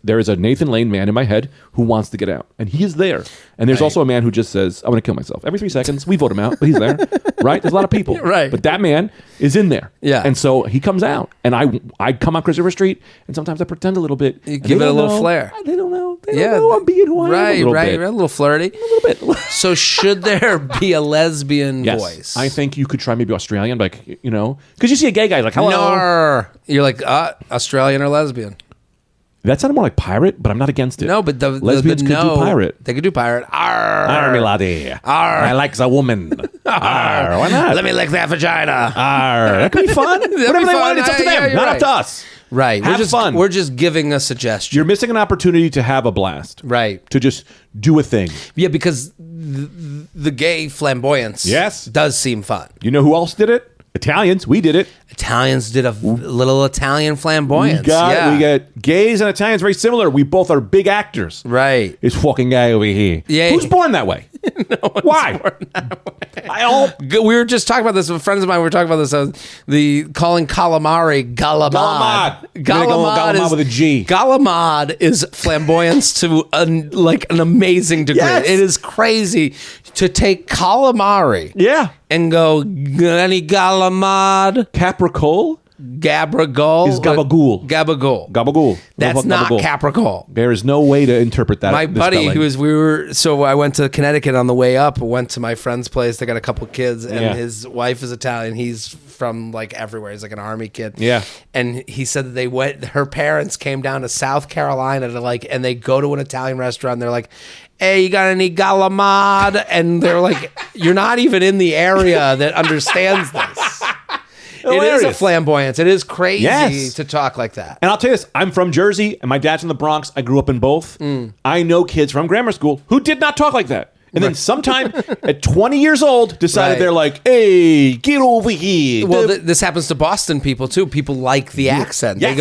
there is a Nathan Lane man in my head who wants to get out. And he is there. And there's also a man who just says, I want to kill myself. Every 3 seconds, we vote him out, but he's there. Right? There's a lot of people. Right. But that man is in there. Yeah. And so he comes out. And I come on Christopher Street, and sometimes I pretend a little bit. You give it a little flair. They don't know. They don't know I'm being who I am a little bit. A little flirty. A little bit. So should there be a lesbian Yes. voice? I think you could try maybe Australian, like, because you see a gay guy like, hello. Nar. You're like Australian or lesbian. That sounded more like pirate, but I'm not against it. No, but the lesbians could do pirate. They could do pirate. Arr. Arr, me laddie. Arr. I like the woman. Arr, why not? Let me lick that vagina. Arr, that could be fun. Whatever they want, it's up to them, not up to us. Right. Have fun. We're just giving a suggestion. You're missing an opportunity to have a blast. Right. To just do a thing. Yeah, because the gay flamboyance does seem fun. You know who else did it? Italians. We did it. Italians did a little Italian flamboyance. We got gays and Italians very similar. We both are big actors. Right. This fucking guy over here. Yeah. Who's born that way? Why? Born that way. We were just talking about this with friends of mine. We were talking about this. The calling calamari galamad. Galamad with a G. Galamad is flamboyance to an amazing degree. Yes. It is crazy to take calamari. Yeah. And go, any galamad? Capricol? Gabagool Is gabagool. Gabagool. Gabagool. That's not Capricol. There is no way to interpret that. My buddy, so I went to Connecticut on the way up, went to my friend's place. They got a couple kids, and his wife is Italian. He's from everywhere. He's like an army kid. Yeah. And he said that her parents came down to South Carolina and they go to an Italian restaurant. And they're like, hey, you got any galamad? And they're like, you're not even in the area that understands this. It is a flamboyance. It is crazy to talk like that. And I'll tell you this, I'm from Jersey, and my dad's from the Bronx. I grew up in both. I know kids from grammar school who did not talk like that. And then sometime at 20 years old, decided they're like, hey, get over here. Well, this happens to Boston people, too. People like the accent. Yes. They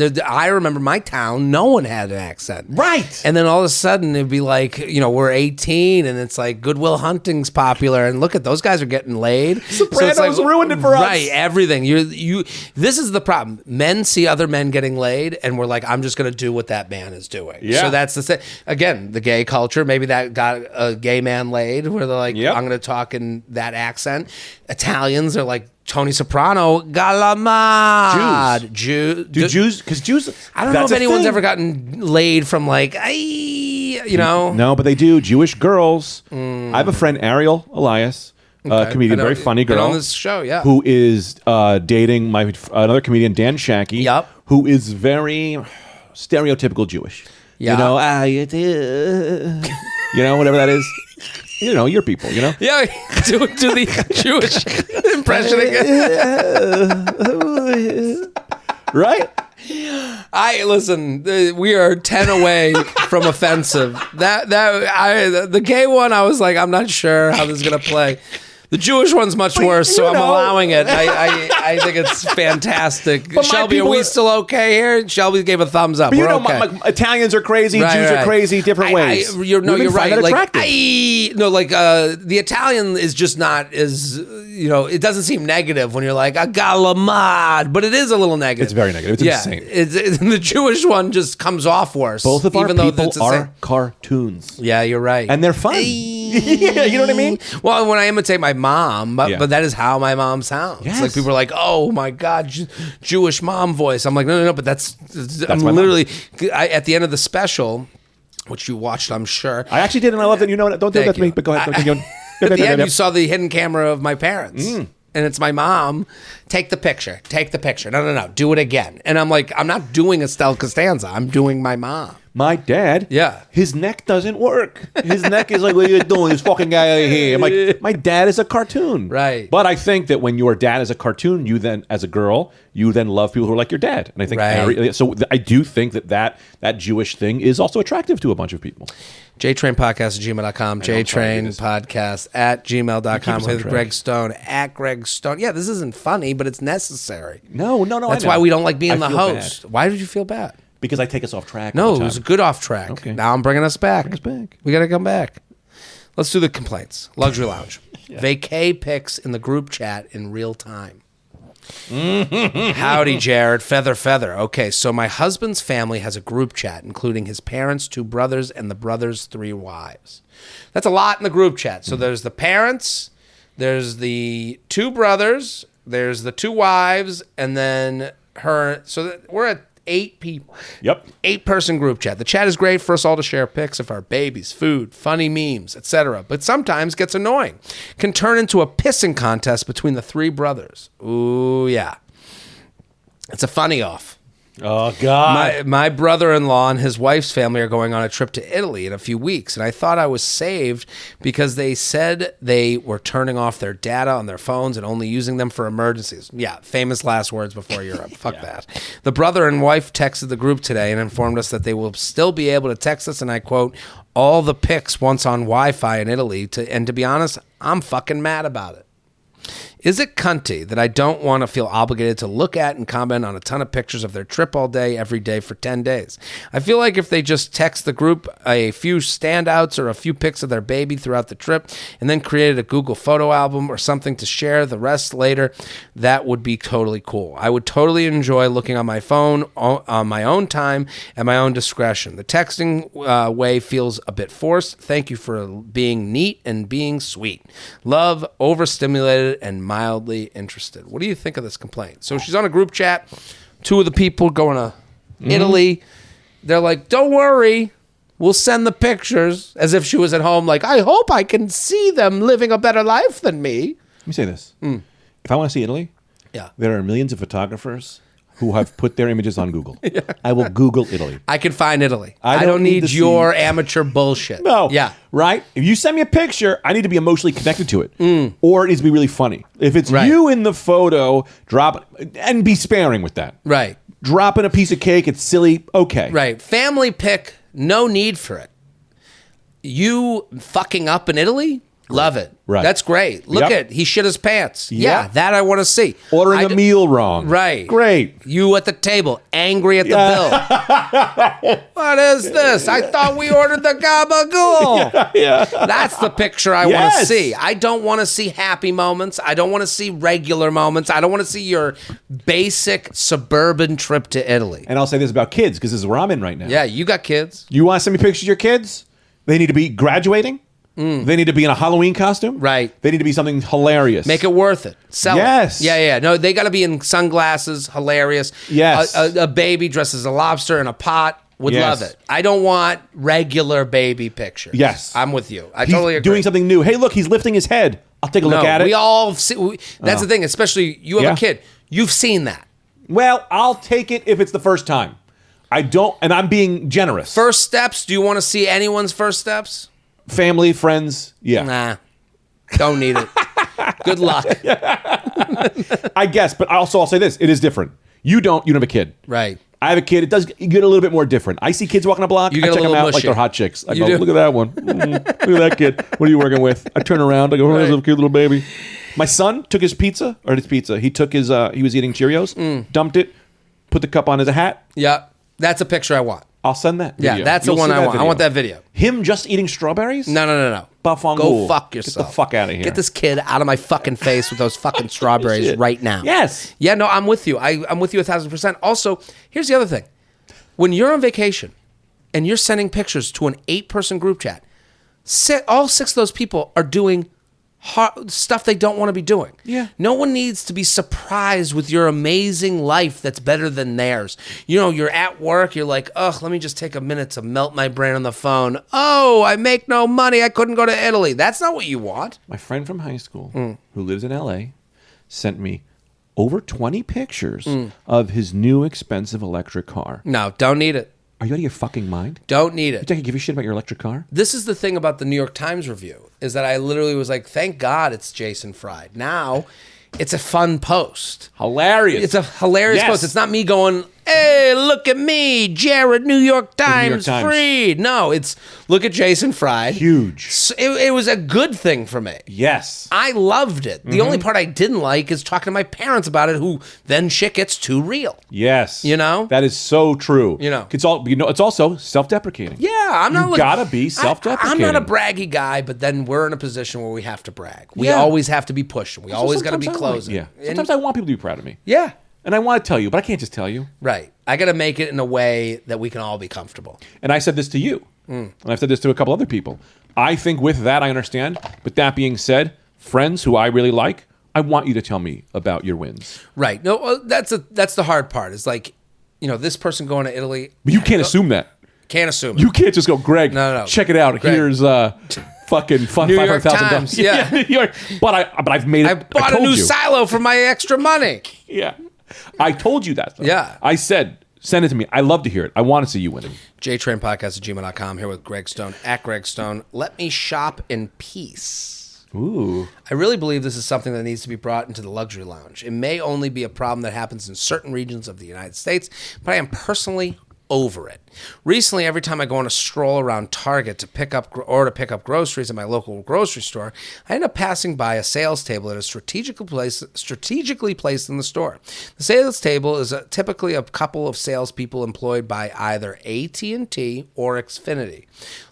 go, I remember my town, no one had an accent. Right. And then all of a sudden, it'd be like, we're 18, and it's like Goodwill Hunting's popular, and look at those guys are getting laid. Sopranos ruined it for us. Right, everything. This is the problem. Men see other men getting laid, and we're like, I'm just going to do what that man is doing. Yeah. So that's the thing. Again, the gay culture, maybe that got a gay man laid, where they're like, I'm going to talk in that accent. Italians are like, Tony Soprano, galamad. Jews, because Jews, I don't know if anyone's ever gotten laid from No, but they do. Jewish girls. I have a friend, Ariel Elias, comedian, very funny girl. Been on this show, who is dating another comedian, Dan Shacky, who is very stereotypical Jewish. Yeah. Whatever that is. Your people, Yeah, do the Jewish impression again. Right? Listen, we are 10 away from offensive. The gay one, I was like, I'm not sure how this is going to play. The Jewish one's much worse, so I'm allowing it. I think it's fantastic. Shelby, are we still okay here? Shelby gave a thumbs up. But We're okay. Italians are crazy, Jews are crazy, different ways. You're right. Attractive. The Italian is just not as, it doesn't seem negative when you're like, a galamad, but it is a little negative. It's very negative. It's insane. The Jewish one just comes off worse. Both of our even though people are cartoons. Yeah, you're right. And they're fun. Yeah, you know what I mean? Well, when I imitate my mom, Yeah. but that is how my mom sounds. Yes. Like people are like, "Oh my God, Jewish mom voice." I'm like, no, but that's I'm my mom. literally at the end of the special, which you watched, I'm sure. I actually did, and I love that. You know what? Don't do Thank that to me. you. But go ahead. At the end, you saw the hidden camera of my parents. And it's my mom. Take the picture. Take the picture. No. Do it again. And I'm like, I'm not doing Estelle Costanza. I'm doing my mom. My dad, Yeah. his neck doesn't work. His neck is like, what are you doing? This fucking guy over here. I'm like, my dad is a cartoon. Right. But I think that when your dad is a cartoon, you then, as a girl, you then love people who are like your dad. And I think, Right. so I do think that Jewish thing is also attractive to a bunch of people. JTrain podcast at gmail.com. JTrain podcast at gmail.com Keep us on with track. Greg Stone at Greg Stone. Yeah, this isn't funny, but it's necessary. No. That's I know. why we don't like being I the feel host. Why did you feel bad? Because I take us off track. No, all it the was a time. good off track. Okay. Now I'm bringing us back. Bring us back. We got to come back. Let's do the complaints. Luxury Lounge. Vacay pics in the group chat in real time. Howdy, Jared. Feather. Okay, so my husband's family has a group chat, including his parents, 2 brothers, and the brothers' 3 wives. That's a lot in the group chat. So there's the parents, there's the 2 brothers, there's the 2 wives, and then her. So we're at 8 people. Yep. 8-person group chat. The chat is great for us all to share pics of our babies, food, funny memes, etc. But sometimes gets annoying. Can turn into a pissing contest between the 3 brothers. Ooh, yeah. It's a funny off. Oh, God. My brother-in-law and his wife's family are going on a trip to Italy in a few weeks, and I thought I was saved because they said they were turning off their data on their phones and only using them for emergencies. Yeah, famous last words before Europe. Fuck that. The brother and wife texted the group today and informed us that they will still be able to text us, and I quote, all the pics once on Wi-Fi in Italy, and to be honest, I'm fucking mad about it. Is it cunty that I don't want to feel obligated to look at and comment on a ton of pictures of their trip all day, every day for 10 days? I feel like if they just text the group a few standouts or a few pics of their baby throughout the trip and then created a Google photo album or something to share the rest later, that would be totally cool. I would totally enjoy looking on my phone on my own time at my own discretion. The texting way feels a bit forced. Thank you for being neat and being sweet. Love, overstimulated, and mildly interested. What do you think of this complaint? So she's on a group chat. 2 of the people going to Italy. They're like, don't worry. We'll send the pictures, as if she was at home like, I hope I can see them living a better life than me. Let me say this. If I want to see Italy, Yeah. there are millions of photographers who have put their images on Google. I will Google Italy. I can find Italy. I I don't don't need need to see- your amateur bullshit. No. Yeah. Right? If you send me a picture, I need to be emotionally connected to it. Or it needs to be really funny. If it's Right. you in the photo, drop and be sparing with that. Right. Dropping a piece of cake, it's silly. Okay. Right. Family pic, no need for it. You fucking up in Italy? Love it. Right. That's great. Look Yep. at he shit his pants. Yep. Yeah, that I want to see. Ordering I a d- meal wrong. Right. Great. You at the table, angry at the bill. What is this? I thought we ordered the gabagool. Yeah. That's the picture I want to Yes. see. I don't want to see happy moments. I don't want to see regular moments. I don't want to see your basic suburban trip to Italy. And I'll say this about kids, because this is where I'm in right now. Yeah, you got kids. You want to send me pictures of your kids? They need to be graduating. They need to be in a Halloween costume. Right. They need to be something hilarious. Make it worth it. Sell Yes. it. Yeah. No, they got to be in sunglasses. Hilarious. Yes. A baby dressed as a lobster in a pot. Would Yes. love it. I don't want regular baby pictures. Yes. I'm with you. I He's totally agree. doing something new. Hey, look, he's lifting his head. I'll take a look at it. We all see. That's the thing. Especially you have Yeah. a kid. You've seen that. Well, I'll take it if it's the first time. I don't, and I'm being generous. First steps. Do you want to see anyone's first steps? Family, friends, yeah. Nah. Don't need it. Good luck. I guess, but also I'll say this: it is different. You don't have a kid, Right. I have a kid. It does get a little bit more different. I see kids walking a block. You I get a check them little out like mushy. they're hot chicks. I You go, do? look at that one. Look at that kid. What are you working with? I turn around. I go, oh, there's a cute little baby. My son took his pizza, or his pizza. He took his. He was eating Cheerios. Dumped it. Put the cup on his hat. Yeah. That's a picture I want. I'll send that. Yeah, Video. that's the You'll one see I that want. I video. want that video. Him just eating strawberries? No. Buffon Go Ghoul. fuck Get yourself. the fuck out of here. Get this kid out of my fucking face with those fucking strawberries Shit. right now. Yes. Yeah, no, I'm with you. I'm with you 1,000%. Also, here's the other thing. When you're on vacation and you're sending pictures to an 8-person group chat, all 6 of those people are doing stuff they don't want to be doing. Yeah. No one needs to be surprised with your amazing life that's better than theirs. You know, you're at work, you're like, ugh, let me just take a minute to melt my brain on the phone. Oh, I make no money. I couldn't go to Italy. That's not what you want. My friend from high school who lives in LA sent me over 20 pictures of his new expensive electric car. No, don't need it. Are you out of your fucking mind? Don't need You it. think I give a shit about your electric car? This is the thing about the New York Times review, is that I literally was like, thank God it's Jason Fried. Now, it's a fun post. Hilarious. It's a hilarious Yes. post. It's not me going, hey, look at me, Jared, New York Times, Times. Fried. No, it's look at Jason Fried. Huge. So it was a good thing for me. Yes. I loved it. The only part I didn't like is talking to my parents about it, who then shit gets too real. Yes. You know? That is so true. You know. It's also self-deprecating. Yeah, I'm not. You gotta be self-deprecating. I'm not a braggy guy, but then we're in a position where we have to brag. We Yeah. always have to be pushing. We always got to be Sometimes I like- closing. Yeah. And- Sometimes I want people to be proud of me. yeah. And I want to tell you, but I can't just tell you. Right. I got to make it in a way that we can all be comfortable. And I said this to you. And I've said this to a couple other people. I think with that, I understand. But that being said, friends who I really like, I want you to tell me about your wins. Right. No, that's the hard part. It's like, you know, this person going to Italy. But you can't assume that. Can't assume it. You can't just go, Greg, No. check it out. Greg. Here's fucking fun New York $500,000. Times, yeah. New York. But I've made it. I bought a told new you. silo for my extra money. Yeah. I told you that. Though. Yeah. I said, send it to me. I love to hear it. I want to see you winning. JTrainPodcast@gmail.com, here with Greg Stone, at Greg Stone. Let me shop in peace. Ooh. I really believe this is something that needs to be brought into the luxury lounge. It may only be a problem that happens in certain regions of the United States, but I am personally over it. Recently, every time I go on a stroll around Target to pick up groceries at my local grocery store, I end up passing by a sales table that is strategically placed in the store. The sales table is typically a couple of salespeople employed by either AT&T or Xfinity,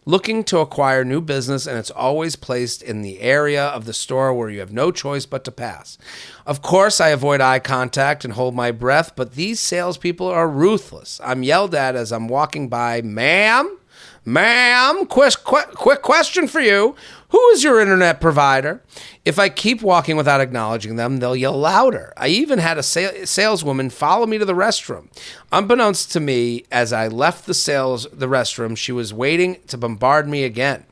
looking to acquire new business, and it's always placed in the area of the store where you have no choice but to pass. Of course, I avoid eye contact and hold my breath, but these salespeople are ruthless. I'm yelled at as I'm walking by, ma'am, quick question for you. Who is your internet provider? If I keep walking without acknowledging them, they'll yell louder. I even had a saleswoman follow me to the restroom. Unbeknownst to me, as I left the restroom, she was waiting to bombard me again.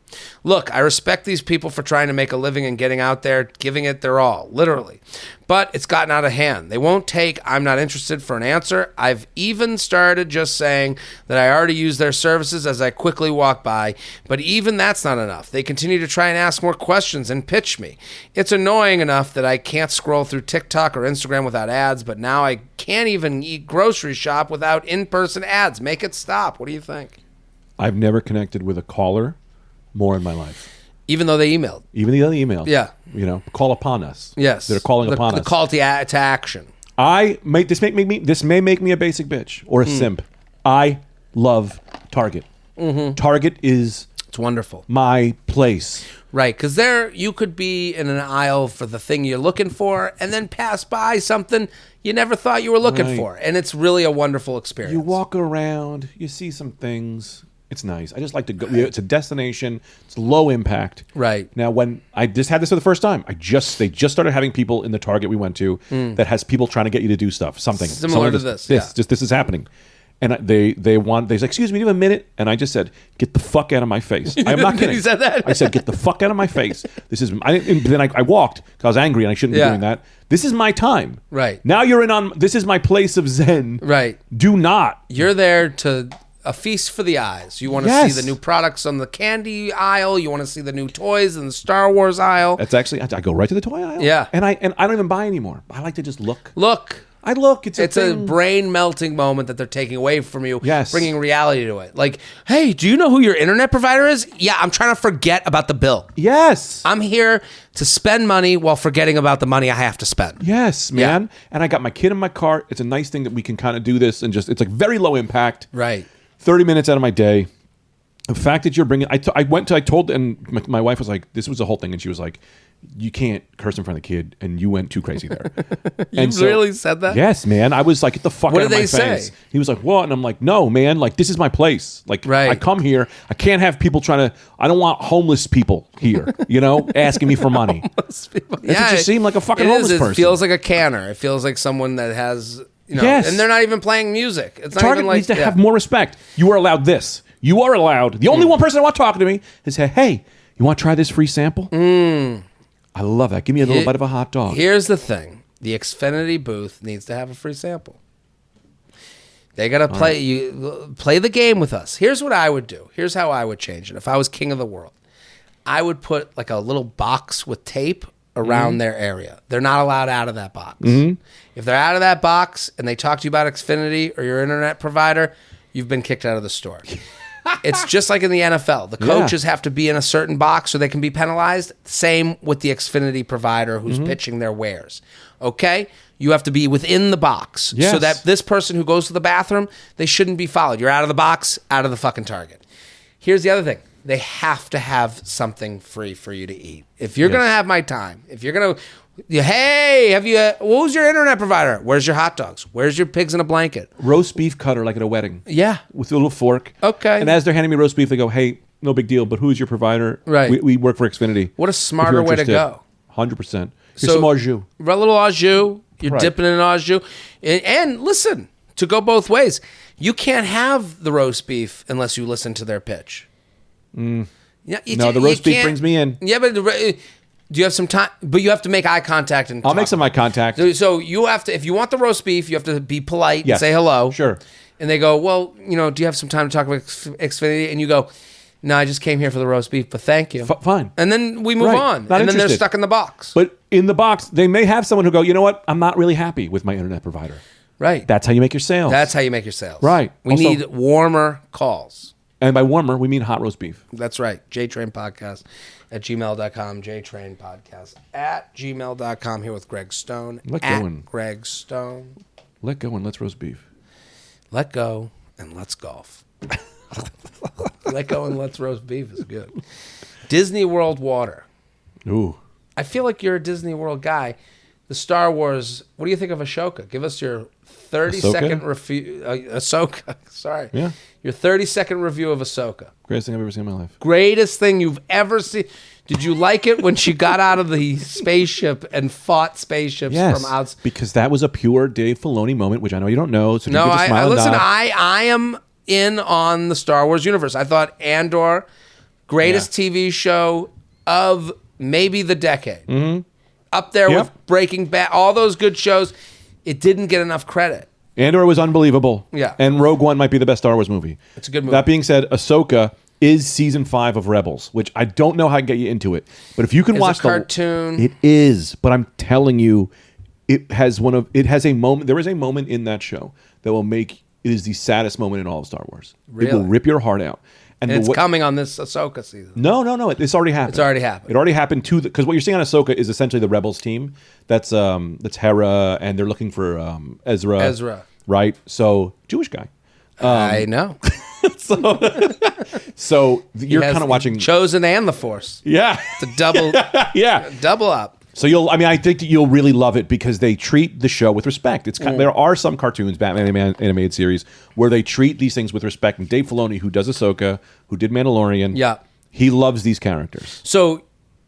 Look, I respect these people for trying to make a living and getting out there, giving it their all, literally. But it's gotten out of hand. They won't take "I'm not interested" for an answer. I've even started just saying that I already use their services as I quickly walk by, but even that's not enough. They continue to try and ask more questions and pitch me. It's annoying enough that I can't scroll through TikTok or Instagram without ads, but now I can't even eat grocery shop without in-person ads. Make it stop. What do you think? I've never connected with a caller more in my life. Even though they emailed. Even the other email. Yeah. You know, call upon us. Yes. They're calling upon the us. call to action. This may make me a basic bitch or a simp. I love Target. Target is It's wonderful. my place. Right, because there you could be in an aisle for the thing you're looking for and then pass by something you never thought you were looking Right. for. And it's really a wonderful experience. You walk around, you see some things. It's nice. I just like to go. It's a destination. It's low impact. Right. Now, when I just had this for the first time, they just started having people in the Target we went to that has people trying to get you to do stuff. Something Similar to this, yeah. This is happening. And they said, excuse me, do you have a minute? And I just said, get the fuck out of my face. I am not kidding. You said that? I said, get the fuck out of my face. This is. Then I walked because I was angry and I shouldn't be Yeah. doing that. This is my time. Right. Now you're in on. This is my place of zen. Right. Do not. You're there to a feast for the eyes. You want to Yes. see the new products on the candy aisle. You want to see the new toys in the Star Wars aisle. That's actually. I go right to the toy aisle. Yeah. And I don't even buy anymore. I like to just look. Look. I look. It's a thing. brain melting moment that they're taking away from you, Yes. bringing reality to it. Like, hey, do you know who your internet provider is? Yeah, I'm trying to forget about the bill. Yes. I'm here to spend money while forgetting about the money I have to spend. Yes, man. And I got my kid in my car. It's a nice thing that we can kind of do this and just. It's like very low impact. Right. 30 minutes out of my day. The fact that you're bringing, I told, and my wife was like, this was the whole thing, and she was like, you can't curse in front of the kid, and you went too crazy there. You really said that? Yes, man. I was like, get the fuck What out of did my they say? face. He was like, what? And I'm like, no, man. Like, this is my place. Like, Right. I come here. I can't have people trying to. I don't want homeless people here. Asking me for money. That's what you seem like, a fucking homeless person. It feels like a canner. It feels like someone that has, Yes. and they're not even playing music. It's not Target even like needs to have more respect. You are allowed this. You are allowed. The only one person I want talking to me is say, hey, you want to try this free sample? I love that. Give me a little bite of a hot dog. Here's the thing. The Xfinity booth needs to have a free sample. They got to play the game with us. Here's what I would do. Here's how I would change it. If I was king of the world, I would put like a little box with tape around their area. They're not allowed out of that box. If they're out of that box and they talk to you about Xfinity or your internet provider, you've been kicked out of the store. It's just like in the NFL. The coaches have to be in a certain box or they can be penalized. Same with the Xfinity provider who's pitching their wares. Okay? You have to be within the box so that this person who goes to the bathroom, they shouldn't be followed. You're out of the box, out of the fucking target. Here's the other thing. They have to have something free for you to eat. If you're going to have my time, if you're going to, hey, who's your internet provider? Where's your hot dogs? Where's your pigs in a blanket? Roast beef cutter like at a wedding. Yeah. With a little fork. Okay. And as they're handing me roast beef, they go, hey, no big deal, but who's your provider? Right. We work for Xfinity. What a smarter way to go. 100%. Here's some au jus. A little au jus. You're Right. dipping in an au jus. And listen, to go both ways, you can't have the roast beef unless you listen to their pitch. Yeah, No, the roast beef brings me in. Yeah, but do you have some time? But you have to make eye contact and I'll make some eye contact. So you have to, if you want the roast beef, you have to be polite and Yes. say hello. Sure. And they go, well, do you have some time to talk about Xfinity? And you go, no, I just came here for the roast beef, but thank you. Fine. And then we move Right. on. Not and then they're interested. stuck in the box. But in the box, they may have someone who go, you know what? I'm not really happy with my internet provider. Right. That's how you make your sales. That's how you make your sales. Right. We Also- need warmer calls. And by warmer, we mean hot roast beef. That's right. JTrain Podcast at gmail.com. JTrain Podcast at gmail.com. Here with Greg Stone. Let at go and- Greg Stone. Let go and let's roast beef. Let go and let's golf. Let go and let's roast beef is good. Disney World water. Ooh. I feel like you're a Disney World guy. The Star Wars. What do you think of Ashoka? Give us your 30-second review. Ahsoka. Sorry. Yeah. Your 30-second review of Ahsoka. Greatest thing I've ever seen in my life. Greatest thing you've ever seen. Did you like it when she got out of the spaceship and fought spaceships Yes, from outside? because that was a pure Dave Filoni moment, which I know you don't know. So No, you could just smile and listen. nod. I am in on the Star Wars universe. I thought Andor, greatest TV show of maybe the decade. Mm-hmm. Up there with Breaking Bad, all those good shows. It didn't get enough credit. Andor was unbelievable. Yeah. And Rogue One might be the best Star Wars movie. It's a good movie. That being said, Ahsoka is season 5 of Rebels, which I don't know how I can get you into it. But if you can It's watch a cartoon. it is. But I'm telling you, it has a moment. There is a moment in that show that will make it is the saddest moment in all of Star Wars. It will Really? rip your heart out. And it's coming on this Ahsoka season. No. It's already happened. It's already happened. It already happened to because what you're seeing on Ahsoka is essentially the Rebels team. That's Hera, and they're looking for Ezra. Right. So Jewish guy. I know. So you're kind of watching Chosen and the Force. Yeah. It's a double. Yeah. Double up. So I think that you'll really love it because they treat the show with respect. It's there are some cartoons, Batman animated series, where they treat these things with respect. And Dave Filoni, who does Ahsoka, who did Mandalorian, he loves these characters. So,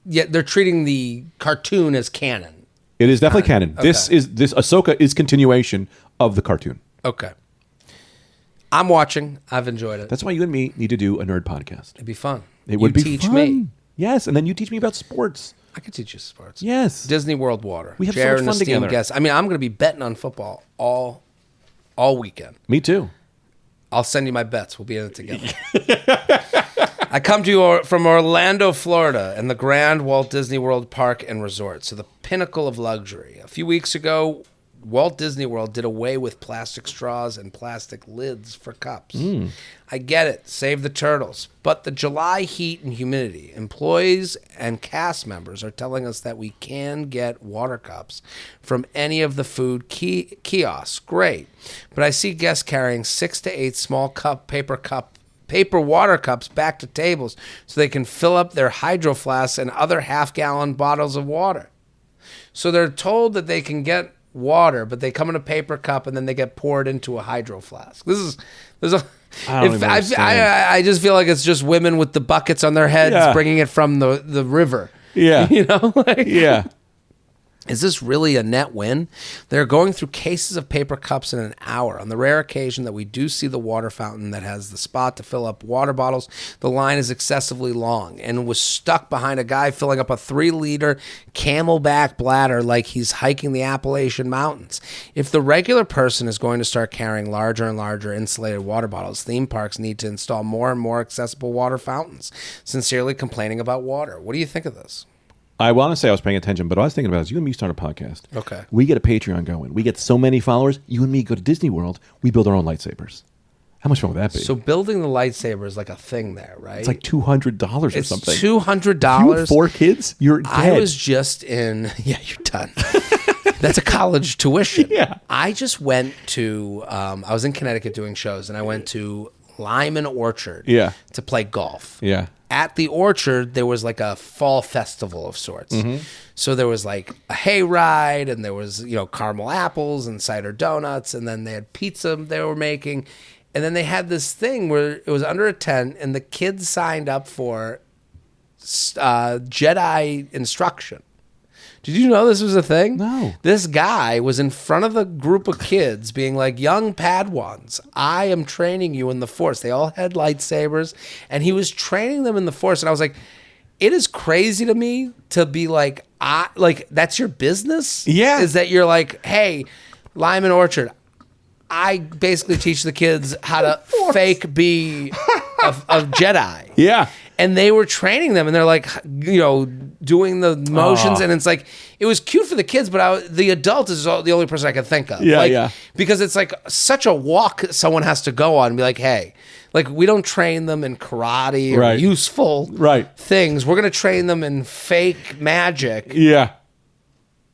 they're treating the cartoon as canon. It is definitely canon. Okay. This Ahsoka is continuation of the cartoon. Okay. I'm watching. I've enjoyed it. That's why you and me need to do a nerd podcast. It'd be fun. It would be teach fun. me. Yes, and then you teach me about sports. I could teach you sports. Yes. Disney World water. We have Jared so much fun and esteemed together. guests. I mean, I'm going to be betting on football all weekend. Me too. I'll send you my bets. We'll be in it together. I come to you from Orlando, Florida, and the Grand Walt Disney World Park and Resort, so the pinnacle of luxury. A few weeks ago, Walt Disney World did away with plastic straws and plastic lids for cups. I get it, save the turtles. But the July heat and humidity, employees and cast members are telling us that we can get water cups from any of the food kiosks. Great. But I see guests carrying 6 to 8 small paper paper water cups back to tables so they can fill up their hydro flasks and other half-gallon bottles of water. So they're told that they can get water, but they come in a paper cup and then they get poured into a hydro flask. I just feel like it's just women with the buckets on their heads bringing it from the river. Yeah. You know? Yeah. Is this really a net win? They're going through cases of paper cups in an hour. On the rare occasion that we do see the water fountain that has the spot to fill up water bottles, the line is excessively long and was stuck behind a guy filling up a 3-liter Camelback bladder like he's hiking the Appalachian Mountains. If the regular person is going to start carrying larger and larger insulated water bottles, theme parks need to install more and more accessible water fountains. Sincerely complaining about water. What do you think of this? I want to say I was paying attention, but what I was thinking about is you and me start a podcast. Okay. We get a Patreon going. We get so many followers. You and me go to Disney World. We build our own lightsabers. How much fun would that be? So building the lightsaber is like a thing there, right? It's like $200 or it's something. $200. You have 4 kids? You're dead. I was just in... Yeah, you're done. That's a college tuition. Yeah. I just went to... I was in Connecticut doing shows, and I went to Lyman Orchard to play golf. Yeah. At the orchard, there was like a fall festival of sorts. Mm-hmm. So there was like a hay ride, and there was, caramel apples and cider donuts, and then they had pizza they were making. And then they had this thing where it was under a tent, and the kids signed up for Jedi instruction. Did you know this was a thing? No. This guy was in front of the group of kids being like, young Padawans, I am training you in the Force. They all had lightsabers, and he was training them in the Force. And I was like, it is crazy to me to be like, that's your business? Yeah. Is that you're like, hey, Lyman Orchard, I basically teach the kids how to fake be a Jedi. Yeah. And they were training them, and they're like, doing the motions, and it's like, it was cute for the kids, but the adult is the only person I could think of. Yeah. Because it's like such a walk someone has to go on and be like, hey, like we don't train them in karate or useful things. We're going to train them in fake magic. Yeah.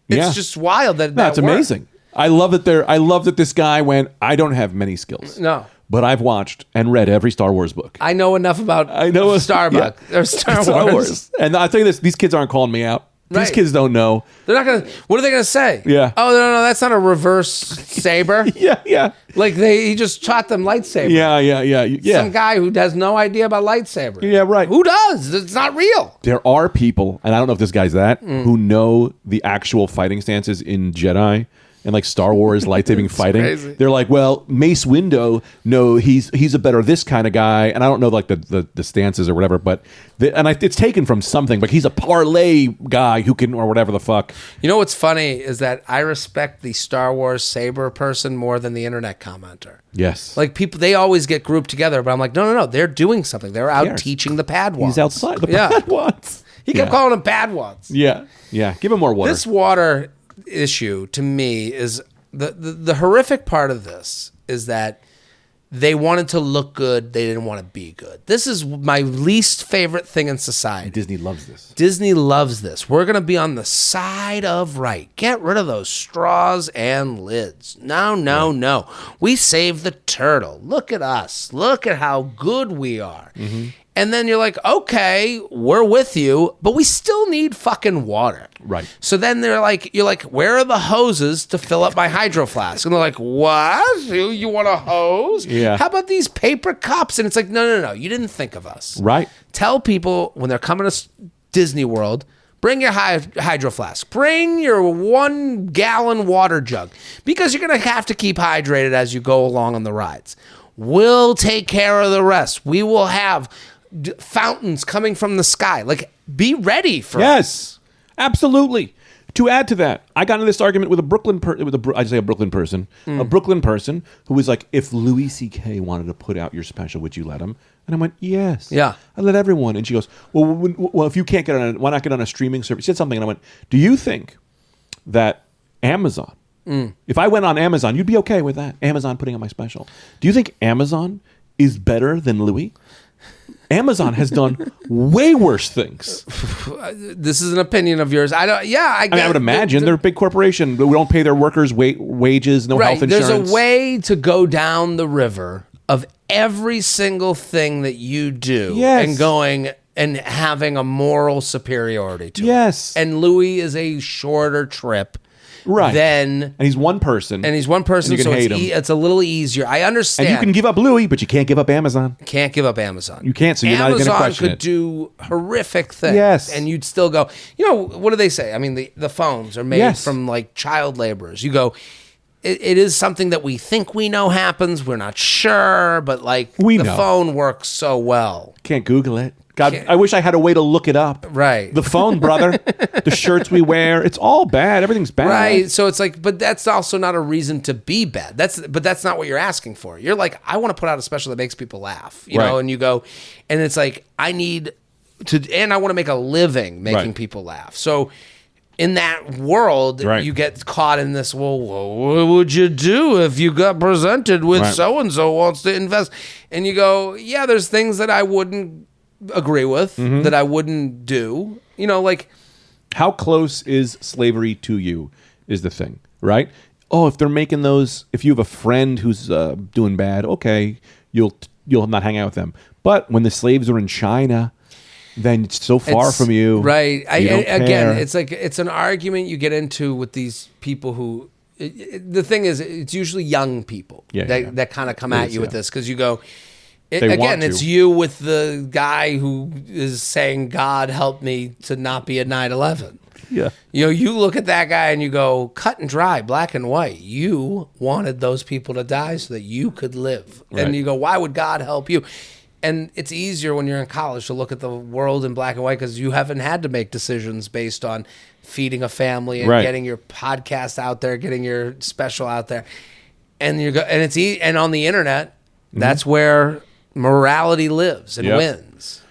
It's just wild that That's amazing. I love that this guy went, I don't have many skills. No. But I've watched and read every Star Wars book. I know enough about Starbucks or Star Wars. And I'll tell you this, these kids aren't calling me out. These Right. kids don't know. They're not going to, what are they going to say? Yeah. Oh, no, that's not a reverse saber. Yeah. Like he just taught them lightsaber. Yeah. Some guy who has no idea about lightsaber. Yeah, right. Who does? It's not real. There are people, and I don't know if this guy's that, who know the actual fighting stances in Jedi and like Star Wars lightsabing fighting. Crazy. They're like, well, Mace Windu, no, he's a better this kind of guy, and I don't know like the stances or whatever, but it's taken from something. But he's a parlay guy who can, or whatever the fuck. You know what's funny is that I respect the Star Wars saber person more than the internet commenter. Yes, like people, they always get grouped together, but I'm like, no, they're doing something. They're out teaching the Padawans. He's outside the Padawans. He kept calling them Padawans. Yeah. Give him more water. This water issue to me is the horrific part of this is that they wanted to look good, they didn't want to be good. This is my least favorite thing in society. Disney loves this. We're going to be on the side of right. Get rid of those straws and lids. No. We saved the turtle. Look at us. Look at how good we are. Mm-hmm. And then you're like, okay, we're with you, but we still need fucking water. Right. So then you're like, where are the hoses to fill up my hydro flask? And they're like, what? You want a hose? Yeah. How about these paper cups? And it's like, no. You didn't think of us. Right. Tell people when they're coming to Disney World, bring your hydro flask. Bring your 1-gallon water jug, because you're going to have to keep hydrated as you go along on the rides. We'll take care of the rest. We will have fountains coming from the sky. Like, be ready for us. Absolutely. To add to that, I got into this argument with a Brooklyn person who was like, if Louis C.K. wanted to put out your special, would you let him? And I went, yes. Yeah. I let everyone. And she goes, well, if you can't get on, why not get on a streaming service? She said something, and I went, do you think that Amazon, if I went on Amazon, you'd be okay with that? Amazon putting out my special. Do you think Amazon is better than Louis? Amazon has done way worse things. This is an opinion of yours. I would imagine they're a big corporation. We don't pay their workers wages, no health insurance. There's a way to go down the river of every single thing that you do Yes. and going and having a moral superiority to Yes. it. And Louis is a shorter trip Right. than... And he's one person. And he's one person, And you can so hate it's, him. it's a little easier. I understand. And you can give up Louis, but you can't give up Amazon. Can't give up Amazon. You can't, so you're not even Amazon gonna question could it. do horrific things. Yes. And you'd still go, what do they say? I mean, the phones are made Yes. from like child laborers. You go, it is something that we think we know happens. We're not sure, but like We the know. phone works so well. Can't Google it. God, I wish I had a way to look it up. Right. The phone, brother. The shirts we wear. It's all bad. Everything's bad. Right. So it's like, but that's also not a reason to be bad. But that's not what you're asking for. You're like, I want to put out a special that makes people laugh, you know, Right. and you go, and it's like, I need to, and I want to make a living making Right. people laugh. So in that world, Right. you get caught in this, well, what would you do if you got presented with Right. so-and-so wants to invest? And you go, yeah, there's things that I wouldn't agree with, Mm-hmm. that I wouldn't do, like, How close is slavery to you is the thing, right? Oh, if they're making those, if you have a friend who's doing bad, okay, you'll not hang out with them. But when the slaves are in China, then it's so far from you, right? You don't Again, care. it's like it's an argument you get into with these people who. The thing is, it's usually young people that kind of come at you with this because you go. They want It's to. you with the guy who is saying, "God help me to not be a 9/11." Yeah. You look at that guy and you go, cut and dry, black and white. You wanted those people to die so that you could live. Right. And you go, why would God help you? And it's easier when you're in college to look at the world in black and white because you haven't had to make decisions based on feeding a family and Right. getting your podcast out there, getting your special out there. And and on the internet, that's where morality lives and Yep. wins.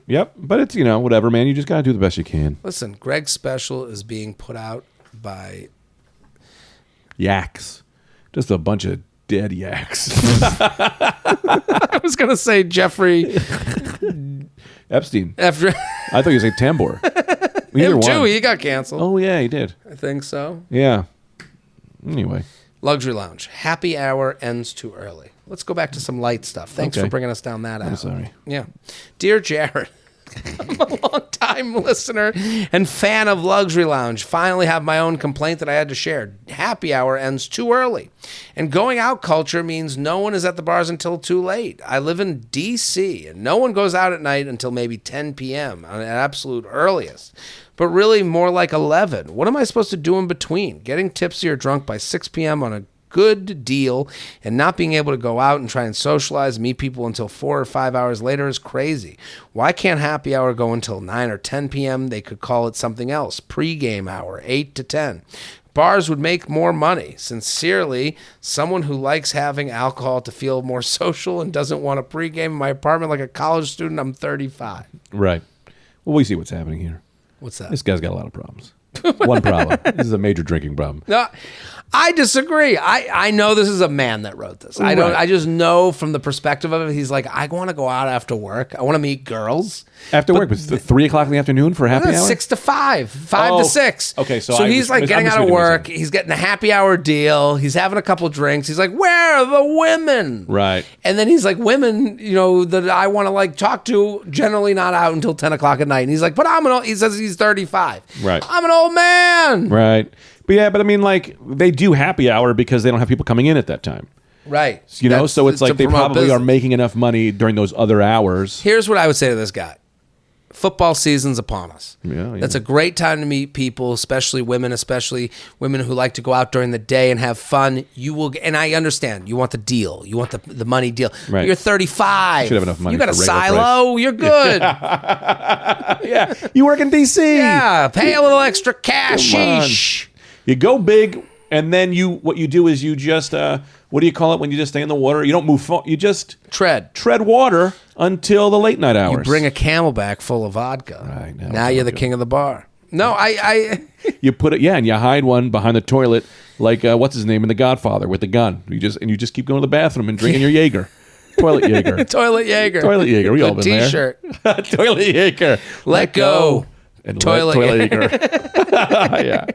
Yep. But it's, whatever, man. You just got to do the best you can. Listen, Greg's special is being put out by Yaks. Just a bunch of dead yaks. I was going to say Jeffrey Epstein. after I thought you were saying Tambor. Either him one. too. He got canceled. Oh, yeah, he did. I think so. Yeah. Anyway. Luxury Lounge. Happy hour ends too early. Let's go back to some light stuff. Thanks Okay. for bringing us down that alley. I'm sorry. Yeah. Dear Jared, I'm a long-time listener and fan of Luxury Lounge. Finally have my own complaint that I had to share. Happy hour ends too early. And going out culture means no one is at the bars until too late. I live in D.C., and no one goes out at night until maybe 10 p.m. at absolute earliest. But really more like 11. What am I supposed to do in between? Getting tipsy or drunk by 6 p.m. on a good deal and not being able to go out and try and socialize, meet people until 4 or 5 hours later is crazy. Why can't happy hour go until 9 or 10 p.m.? They could call it something else. Pre-game hour, 8 to 10. Bars would make more money. Sincerely, someone who likes having alcohol to feel more social and doesn't want a pre-game in my apartment like a college student. I'm 35. Right. Well, we see what's happening here. What's that? This guy's got a lot of problems. One problem. This is a major drinking problem. No, I disagree. I know this is a man that wrote this. I don't. Right. I just know from the perspective of it. He's like, I want to go out after work. I want to meet girls. After work, it's 3 o'clock in the afternoon for a happy hour? 6 to 5, 5 Oh, to 6. okay, so I he's like getting out of misreading what you're work. saying. He's getting a happy hour deal. He's having a couple drinks. He's like, where are the women? Right. And then he's like, women, that I want to like talk to, generally not out until 10 o'clock at night. And he's like, but he says he's 35. Right. I'm an old man. Right. But I mean, like, they do happy hour because they don't have people coming in at that time. Right. So it's like to they promote probably are business. making enough money during those other hours. Here's what I would say to this guy. Football season's upon us. Yeah. That's a great time to meet people, especially women who like to go out during the day and have fun. You will, and I understand. You want the deal. You want the money deal. Right. You're 35. Should have enough money You got a for regular silo. You're good. Yeah. You work in D.C. Yeah. Pay a little extra cash. Come on. Sheesh. You go big, and then what you do is you just, what do you call it when you just stay in the water? You don't move, you just Tread. water until the late night hours. You bring a Camelback full of vodka. Right, now Now it's you're the vodka. king of the bar. No, I You put it, and you hide one behind the toilet, like what's his name in The Godfather with the gun. You just keep going to the bathroom and drinking your Jaeger, toilet Jaeger, Toilet Jaeger. toilet Jaeger. We all Good been T-shirt. there. Toilet Jaeger. Let go. And Toilet. Yeah.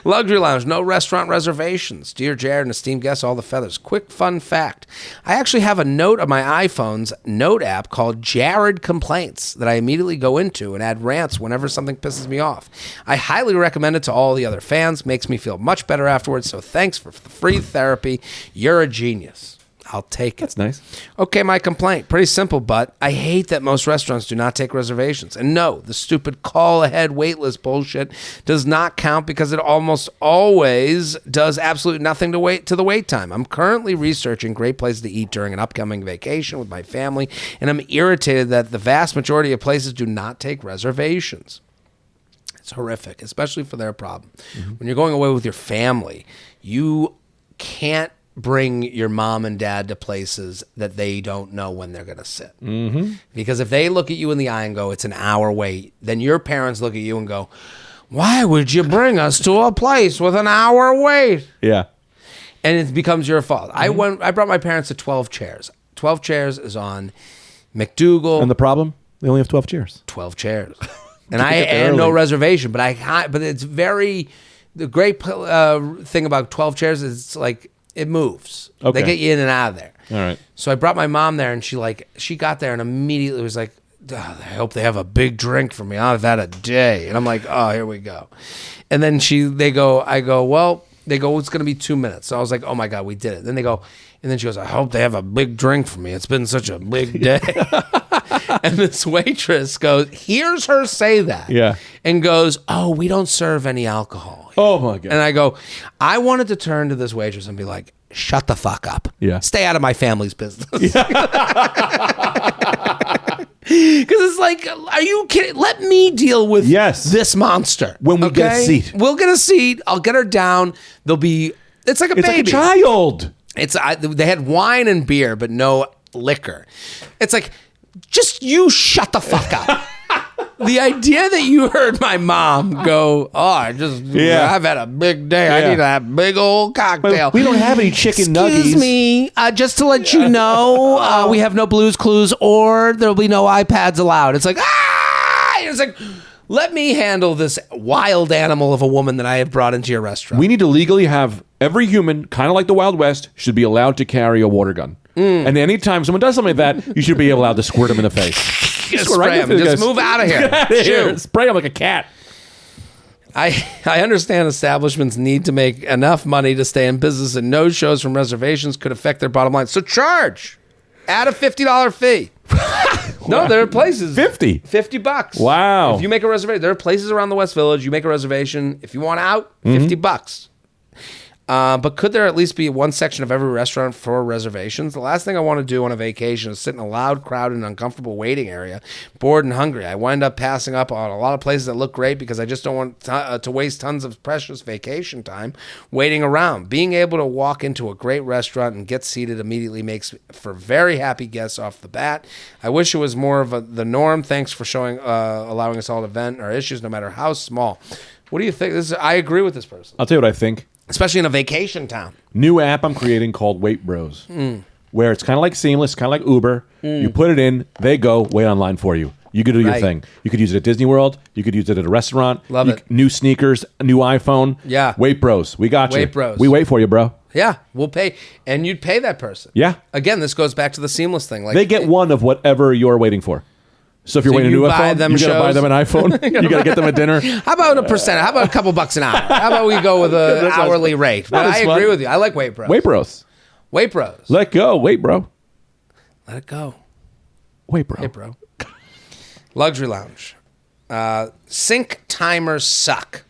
Luxury Lounge, no restaurant reservations. Dear Jared and esteemed guests, all the feathers. Quick fun fact. I actually have a note on my iPhone's note app called Jared Complaints that I immediately go into and add rants whenever something pisses me off. I highly recommend it to all the other fans. Makes me feel much better afterwards, so thanks for the free therapy. You're a genius. I'll take it. That's nice. Okay, my complaint. Pretty simple, but I hate that most restaurants do not take reservations. And no, the stupid call-ahead waitlist bullshit does not count because it almost always does absolutely nothing to the wait time. I'm currently researching great places to eat during an upcoming vacation with my family, and I'm irritated that the vast majority of places do not take reservations. It's horrific, especially for their problem. When you're going away with your family, you can't bring your mom and dad to places that they don't know when they're going to sit. Because if they look at you in the eye and go, it's an hour wait, then your parents look at you and go, why would you bring us to a place with an hour wait? Yeah. And it becomes your fault. I brought my parents to 12 Chairs. 12 Chairs is on McDougal. And the problem? They only have 12 chairs. 12 chairs. And I had no reservation, but it's very, the great thing about 12 Chairs is it's like, it moves. Okay. They get you in and out of there. All right. So I brought my mom there, and she got there and immediately was like, I hope they have a big drink for me. I've had a day. And I'm like, oh, here we go. And then I go, well, it's going to be 2 minutes. So I was like, oh my God, we did it. Then they go, and then she goes, I hope they have a big drink for me. It's been such a big day. And this waitress hears her say that. Yeah. And goes, oh, we don't serve any alcohol. Oh my God. And I go, I wanted to turn to this waitress and be like, shut the fuck up. Yeah. Stay out of my family's business. Because it's like, are you kidding? Let me deal with this monster. When we get a seat. We'll get a seat. I'll get her down. It's like a baby. Like a child. They had wine and beer, but no liquor. It's like, just you shut the fuck up. The idea that you heard my mom go, I've had a big day. I need to have a big old cocktail. Well, we don't have any chicken nuggets. Excuse me, just to let you know, we have no Blues Clues or there'll be no iPads allowed. It's like, It's like, let me handle this wild animal of a woman that I have brought into your restaurant. We need to legally have every human, kind of like the Wild West, should be allowed to carry a water gun. And anytime someone does something like that, you should be allowed to squirt them in the face. Spray him. Just move out of here. Spray him like a cat. I understand establishments need to make enough money to stay in business, and no shows from reservations could affect their bottom line. So charge. Add a $50 fee. No, there are places. $50. Wow. If you make a reservation, there are places around the West Village. You make a reservation. If you want out, $50. But could there at least be one section of every restaurant for reservations? The last thing I want to do on a vacation is sit in a loud, crowded, and uncomfortable waiting area, bored and hungry. I wind up passing up on a lot of places that look great because I just don't want to waste tons of precious vacation time waiting around. Being able to walk into a great restaurant and get seated immediately makes for very happy guests off the bat. I wish it was more of the norm. Thanks for allowing us all to vent our issues, no matter how small. What do you think? I agree with this person. I'll tell you what I think. Especially in a vacation town. New app I'm creating called Wait Bros, where it's kind of like Seamless, kind of like Uber. You put it in, they go wait online for you. You could do your thing. You could use it at Disney World. You could use it at a restaurant. Love it. New sneakers, a new iPhone. Yeah. Wait Bros. We got you. Wait Bros. We wait for you, bro. Yeah, we'll pay. And you'd pay that person. Yeah. Again, this goes back to the Seamless thing. Like they get one of whatever you're waiting for. So if you're waiting a new iPhone, you got to buy them an iPhone. You got to get them a dinner. How about a percent? How about a couple bucks an hour? How about we go with an hourly rate? But I agree with you. I like Wait Bros. Wait Bros. Wait Bros. Let go. Wait, bro. Let it go. Wait, bro. Hey, bro. Luxury Lounge. Sync timers suck.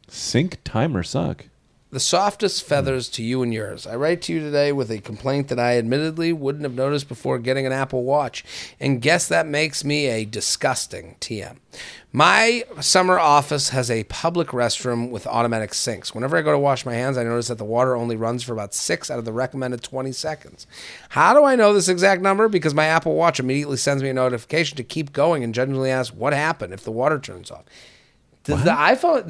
Sync timers suck. The softest feathers to you and yours. I write to you today with a complaint that I admittedly wouldn't have noticed before getting an Apple Watch. And guess that makes me a disgusting TM. My summer office has a public restroom with automatic sinks. Whenever I go to wash my hands, I notice that the water only runs for about 6 out of the recommended 20 seconds. How do I know this exact number? Because my Apple Watch immediately sends me a notification to keep going and generally asks what happened if the water turns off. Does the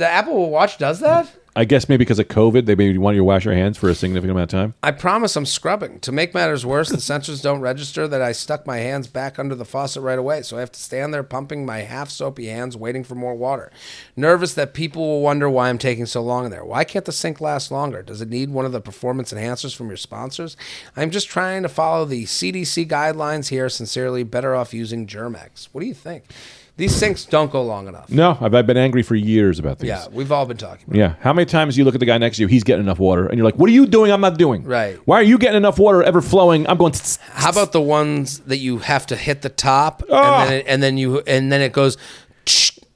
Apple Watch does that? I guess maybe because of COVID, they maybe want you to wash your hands for a significant amount of time. I promise I'm scrubbing. To make matters worse, the sensors don't register that I stuck my hands back under the faucet right away, so I have to stand there pumping my half-soapy hands, waiting for more water. Nervous that people will wonder why I'm taking so long in there. Why can't the sink last longer? Does it need one of the performance enhancers from your sponsors? I'm just trying to follow the CDC guidelines here. Sincerely, better off using Germex. What do you think? These sinks don't go long enough. No, I've been angry for years about these. Yeah, we've all been talking about Yeah. How many times do you look at the guy next to you, he's getting enough water, and you're like, what are you doing I'm not doing? Right. Why are you getting enough water ever flowing? I'm going, How about the ones that you have to hit the top Oh. and then it goes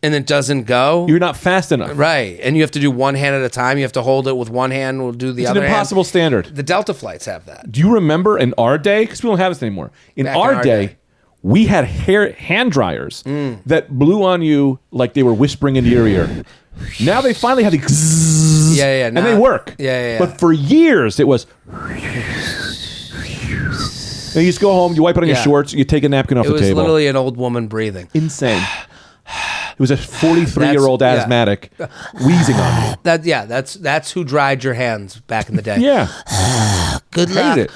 and it doesn't go? you're not fast enough. Right. And you have to do one hand at a time. You have to hold it with one hand, we'll do the It's other an impossible hand. standard. The Delta flights have that. Do you remember in our day, because we don't have this anymore, in Back in our our day, day. we had hand dryers that blew on you like they were whispering into your ear. Now they finally have the zzz, Yeah, and they work. Yeah. But for years, it was... And you just go home, you wipe it on your Yeah. shorts, you take a napkin off It the was table. literally an old woman breathing. Insane. It was a 43-year-old That's- yeah. asthmatic wheezing on you. That's who dried your hands back in the day. Yeah. Good Hated luck. it.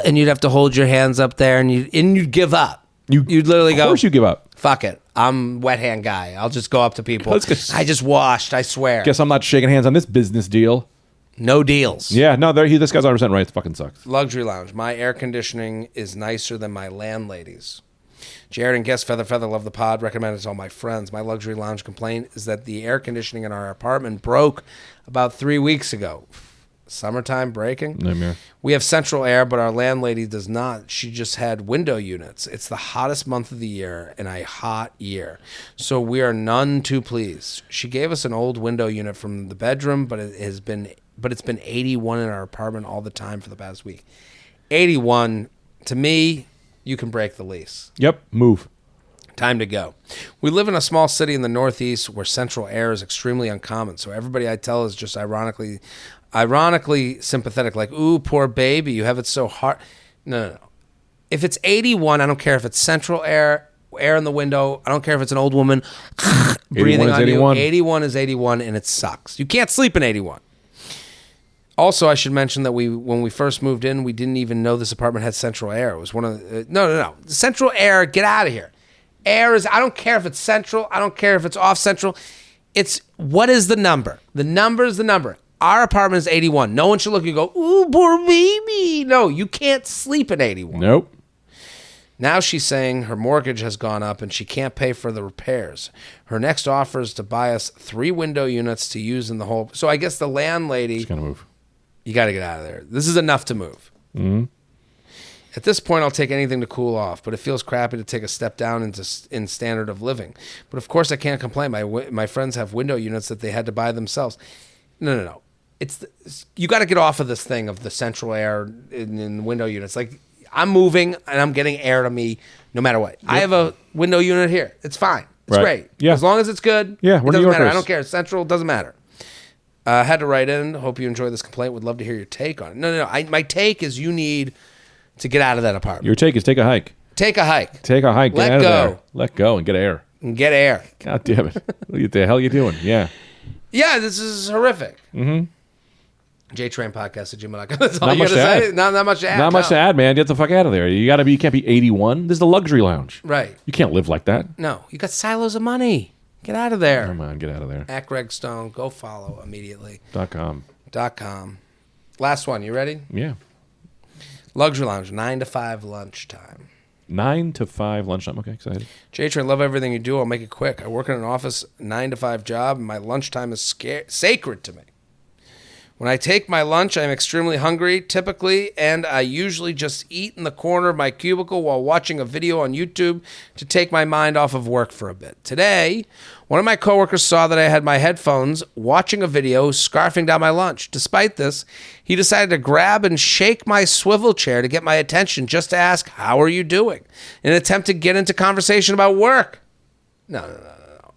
And you'd have to hold your hands up there and you'd give up. You'd literally go, Of course you give up. fuck it. I'm wet hand guy. I'll just go up to people. Let's go- I just washed, I swear. Guess I'm not shaking hands on this business deal. No deals. Yeah, no, this guy's 100% right. It fucking sucks. Luxury lounge. My air conditioning is nicer than my landlady's. Jared and guest Feather love the pod. Recommend it to all my friends. My luxury lounge complaint is that the air conditioning in our apartment broke about 3 weeks ago. Summertime breaking. Nightmare. We have central air, but our landlady does not. She just had window units. It's the hottest month of the year in a hot year. So we are none too pleased. She gave us an old window unit from the bedroom, but it's been 81 in our apartment all the time for the past week. 81, to me, you can break the lease. Yep, move. Time to go. We live in a small city in the Northeast where central air is extremely uncommon. So everybody I tell is just ironically sympathetic, like, ooh, poor baby, you have it so hard. No. If it's 81, I don't care if it's central air in the window. I don't care if it's an old woman breathing on 81. you. 81 is 81, and it sucks. You can't sleep in 81. Also, I should mention that when we first moved in, we didn't even know this apartment had central air. It was one of the... No. Central air, get out of here. Air is... I don't care if it's central. I don't care if it's off central. It's... What is the number? The number is the number. Our apartment is 81. No one should look and go, ooh, poor baby. No, you can't sleep in 81. Nope. Now she's saying her mortgage has gone up and she can't pay for the repairs. Her next offer is to buy us 3 window units to use in the whole... So I guess the landlady... It's going to move. You got to get out of there. This is enough to move. Mm-hmm. At this point, I'll take anything to cool off, but it feels crappy to take a step down in standard of living. But of course, I can't complain. My friends have window units that they had to buy themselves. No. You got to get off of this thing of the central air in window units. Like, I'm moving and I'm getting air to me no matter what. Yep. I have a window unit here. It's fine. It's great. Yeah. As long as it's good. Yeah, it we're doesn't New matter. Yorkers. I don't care. Central doesn't matter. Had to write in. Hope you enjoy this complaint. Would love to hear your take on it. No. My take is you need to get out of that apartment. Your take is take a hike. Take a hike. Take a hike. Let Get out go. of there. Let go and get air. And get air. God damn it. What the hell are you doing? Yeah. Yeah, this is horrific. Mm-hmm. JTrain podcast at gmail.com. That's all Not you much got to to say? add. Not much to add. Not much no. to add, man. Get the fuck out of there. You can't be 81. This is the luxury lounge. Right. You can't live like that. No. You got silos of money. Get out of there. Come on, get out of there. At Greg Stone. Go follow immediately. .com. .com. Last one. You ready? Yeah. Luxury Lounge, 9 to 5 lunchtime. 9 to 5 lunchtime. Okay, excited. JTrain, love everything you do. I'll make it quick. I work in an office 9 to 5 job, and my lunchtime is sacred to me. When I take my lunch, I'm extremely hungry, typically, and I usually just eat in the corner of my cubicle while watching a video on YouTube to take my mind off of work for a bit. Today, one of my coworkers saw that I had my headphones, watching a video, scarfing down my lunch. Despite this, he decided to grab and shake my swivel chair to get my attention just to ask, "How are you doing?" in an attempt to get into conversation about work. No.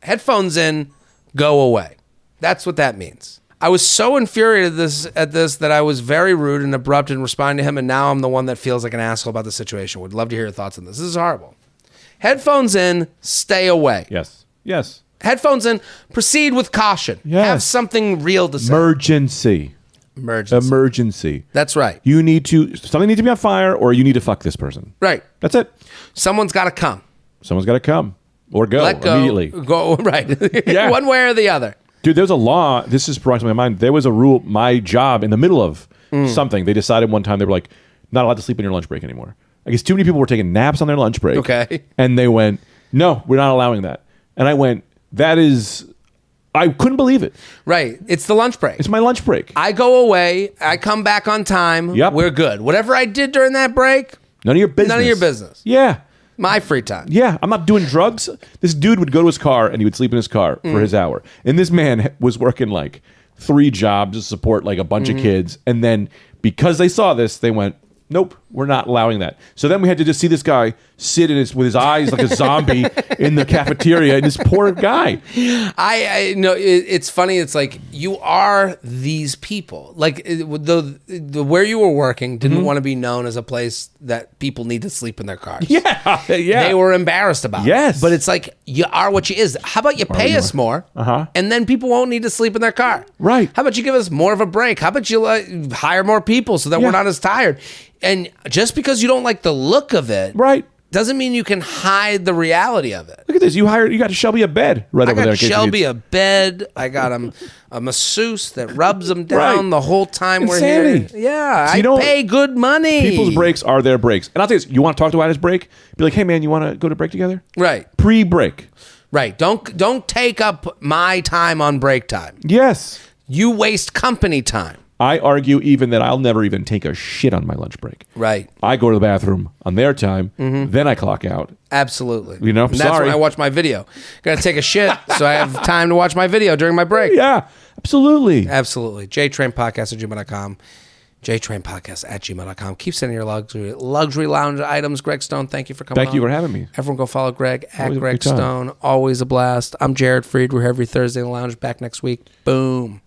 Headphones in, go away. That's what that means. I was so infuriated at this that I was very rude and abrupt in responding to him, and now I'm the one that feels like an asshole about the situation. Would love to hear your thoughts on this. This is horrible. Headphones in, stay away. Yes. Headphones in. Proceed with caution. Yes. Have something real to say. Emergency. Emergency. That's right. You need to, something needs to be on fire, or you need to fuck this person. Right. That's it. Someone's got to come. Someone's got to come or go Let go. immediately. Go, right. Yeah. One way or the other. Dude, there's a law. This is brought to my mind. There was a rule, my job, in the middle of something. They decided one time, they were like, not allowed to sleep on your lunch break anymore. I guess too many people were taking naps on their lunch break. Okay. And they went, no, we're not allowing that. And I went, that is, I couldn't believe it. Right. It's the lunch break. It's my lunch break. I go away. I come back on time. Yep. We're good. Whatever I did during that break, None of your business. none of your business. Yeah. My free time. Yeah, I'm not doing drugs. This dude would go to his car and he would sleep in his car for his hour. And this man was working like 3 jobs to support like a bunch of kids. And then because they saw this, they went, nope, we're not allowing that. So then we had to just see this guy sit with his eyes like a zombie in the cafeteria, and this poor guy. I know it's funny. It's like you are these people. Like the where you were working didn't want to be known as a place that people need to sleep in their cars. Yeah. They were embarrassed about Yes. it. But it's like you are what you is. How about you pay us more, and then people won't need to sleep in their car. Right. How about you give us more of a break? How about you hire more people so that we're not as tired? And just because you don't like the look of it, Right. doesn't mean you can hide the reality of it. Look at this. You got Shelby a bed right over there. I in got case you Shelby need- a bed. I got him a masseuse that rubs him down Right. the whole time Insanity. we're here. Yeah, So I you don't- pay good money. People's breaks are their breaks. And I'll tell you this, you want to talk to his break? Be like, hey, man, you want to go to break together? Right, Pre-break. right. Don't take up my time on break time. Yes. You waste company time. I argue even that I'll never even take a shit on my lunch break. Right. I go to the bathroom on their time, then I clock out. Absolutely. You know, and that's sorry. when I watch my video. Got to take a shit, so I have time to watch my video during my break. Yeah, absolutely. Absolutely. JTrainPodcast@gmail.com. JTrainPodcast@gmail.com. Keep sending your luxury lounge items. Greg Stone, thank you for coming Thank you on. for having me. Everyone go follow Greg at Always a Greg good time. Stone. Always a blast. I'm Jared Freed. We're here every Thursday in the lounge. Back next week. Boom.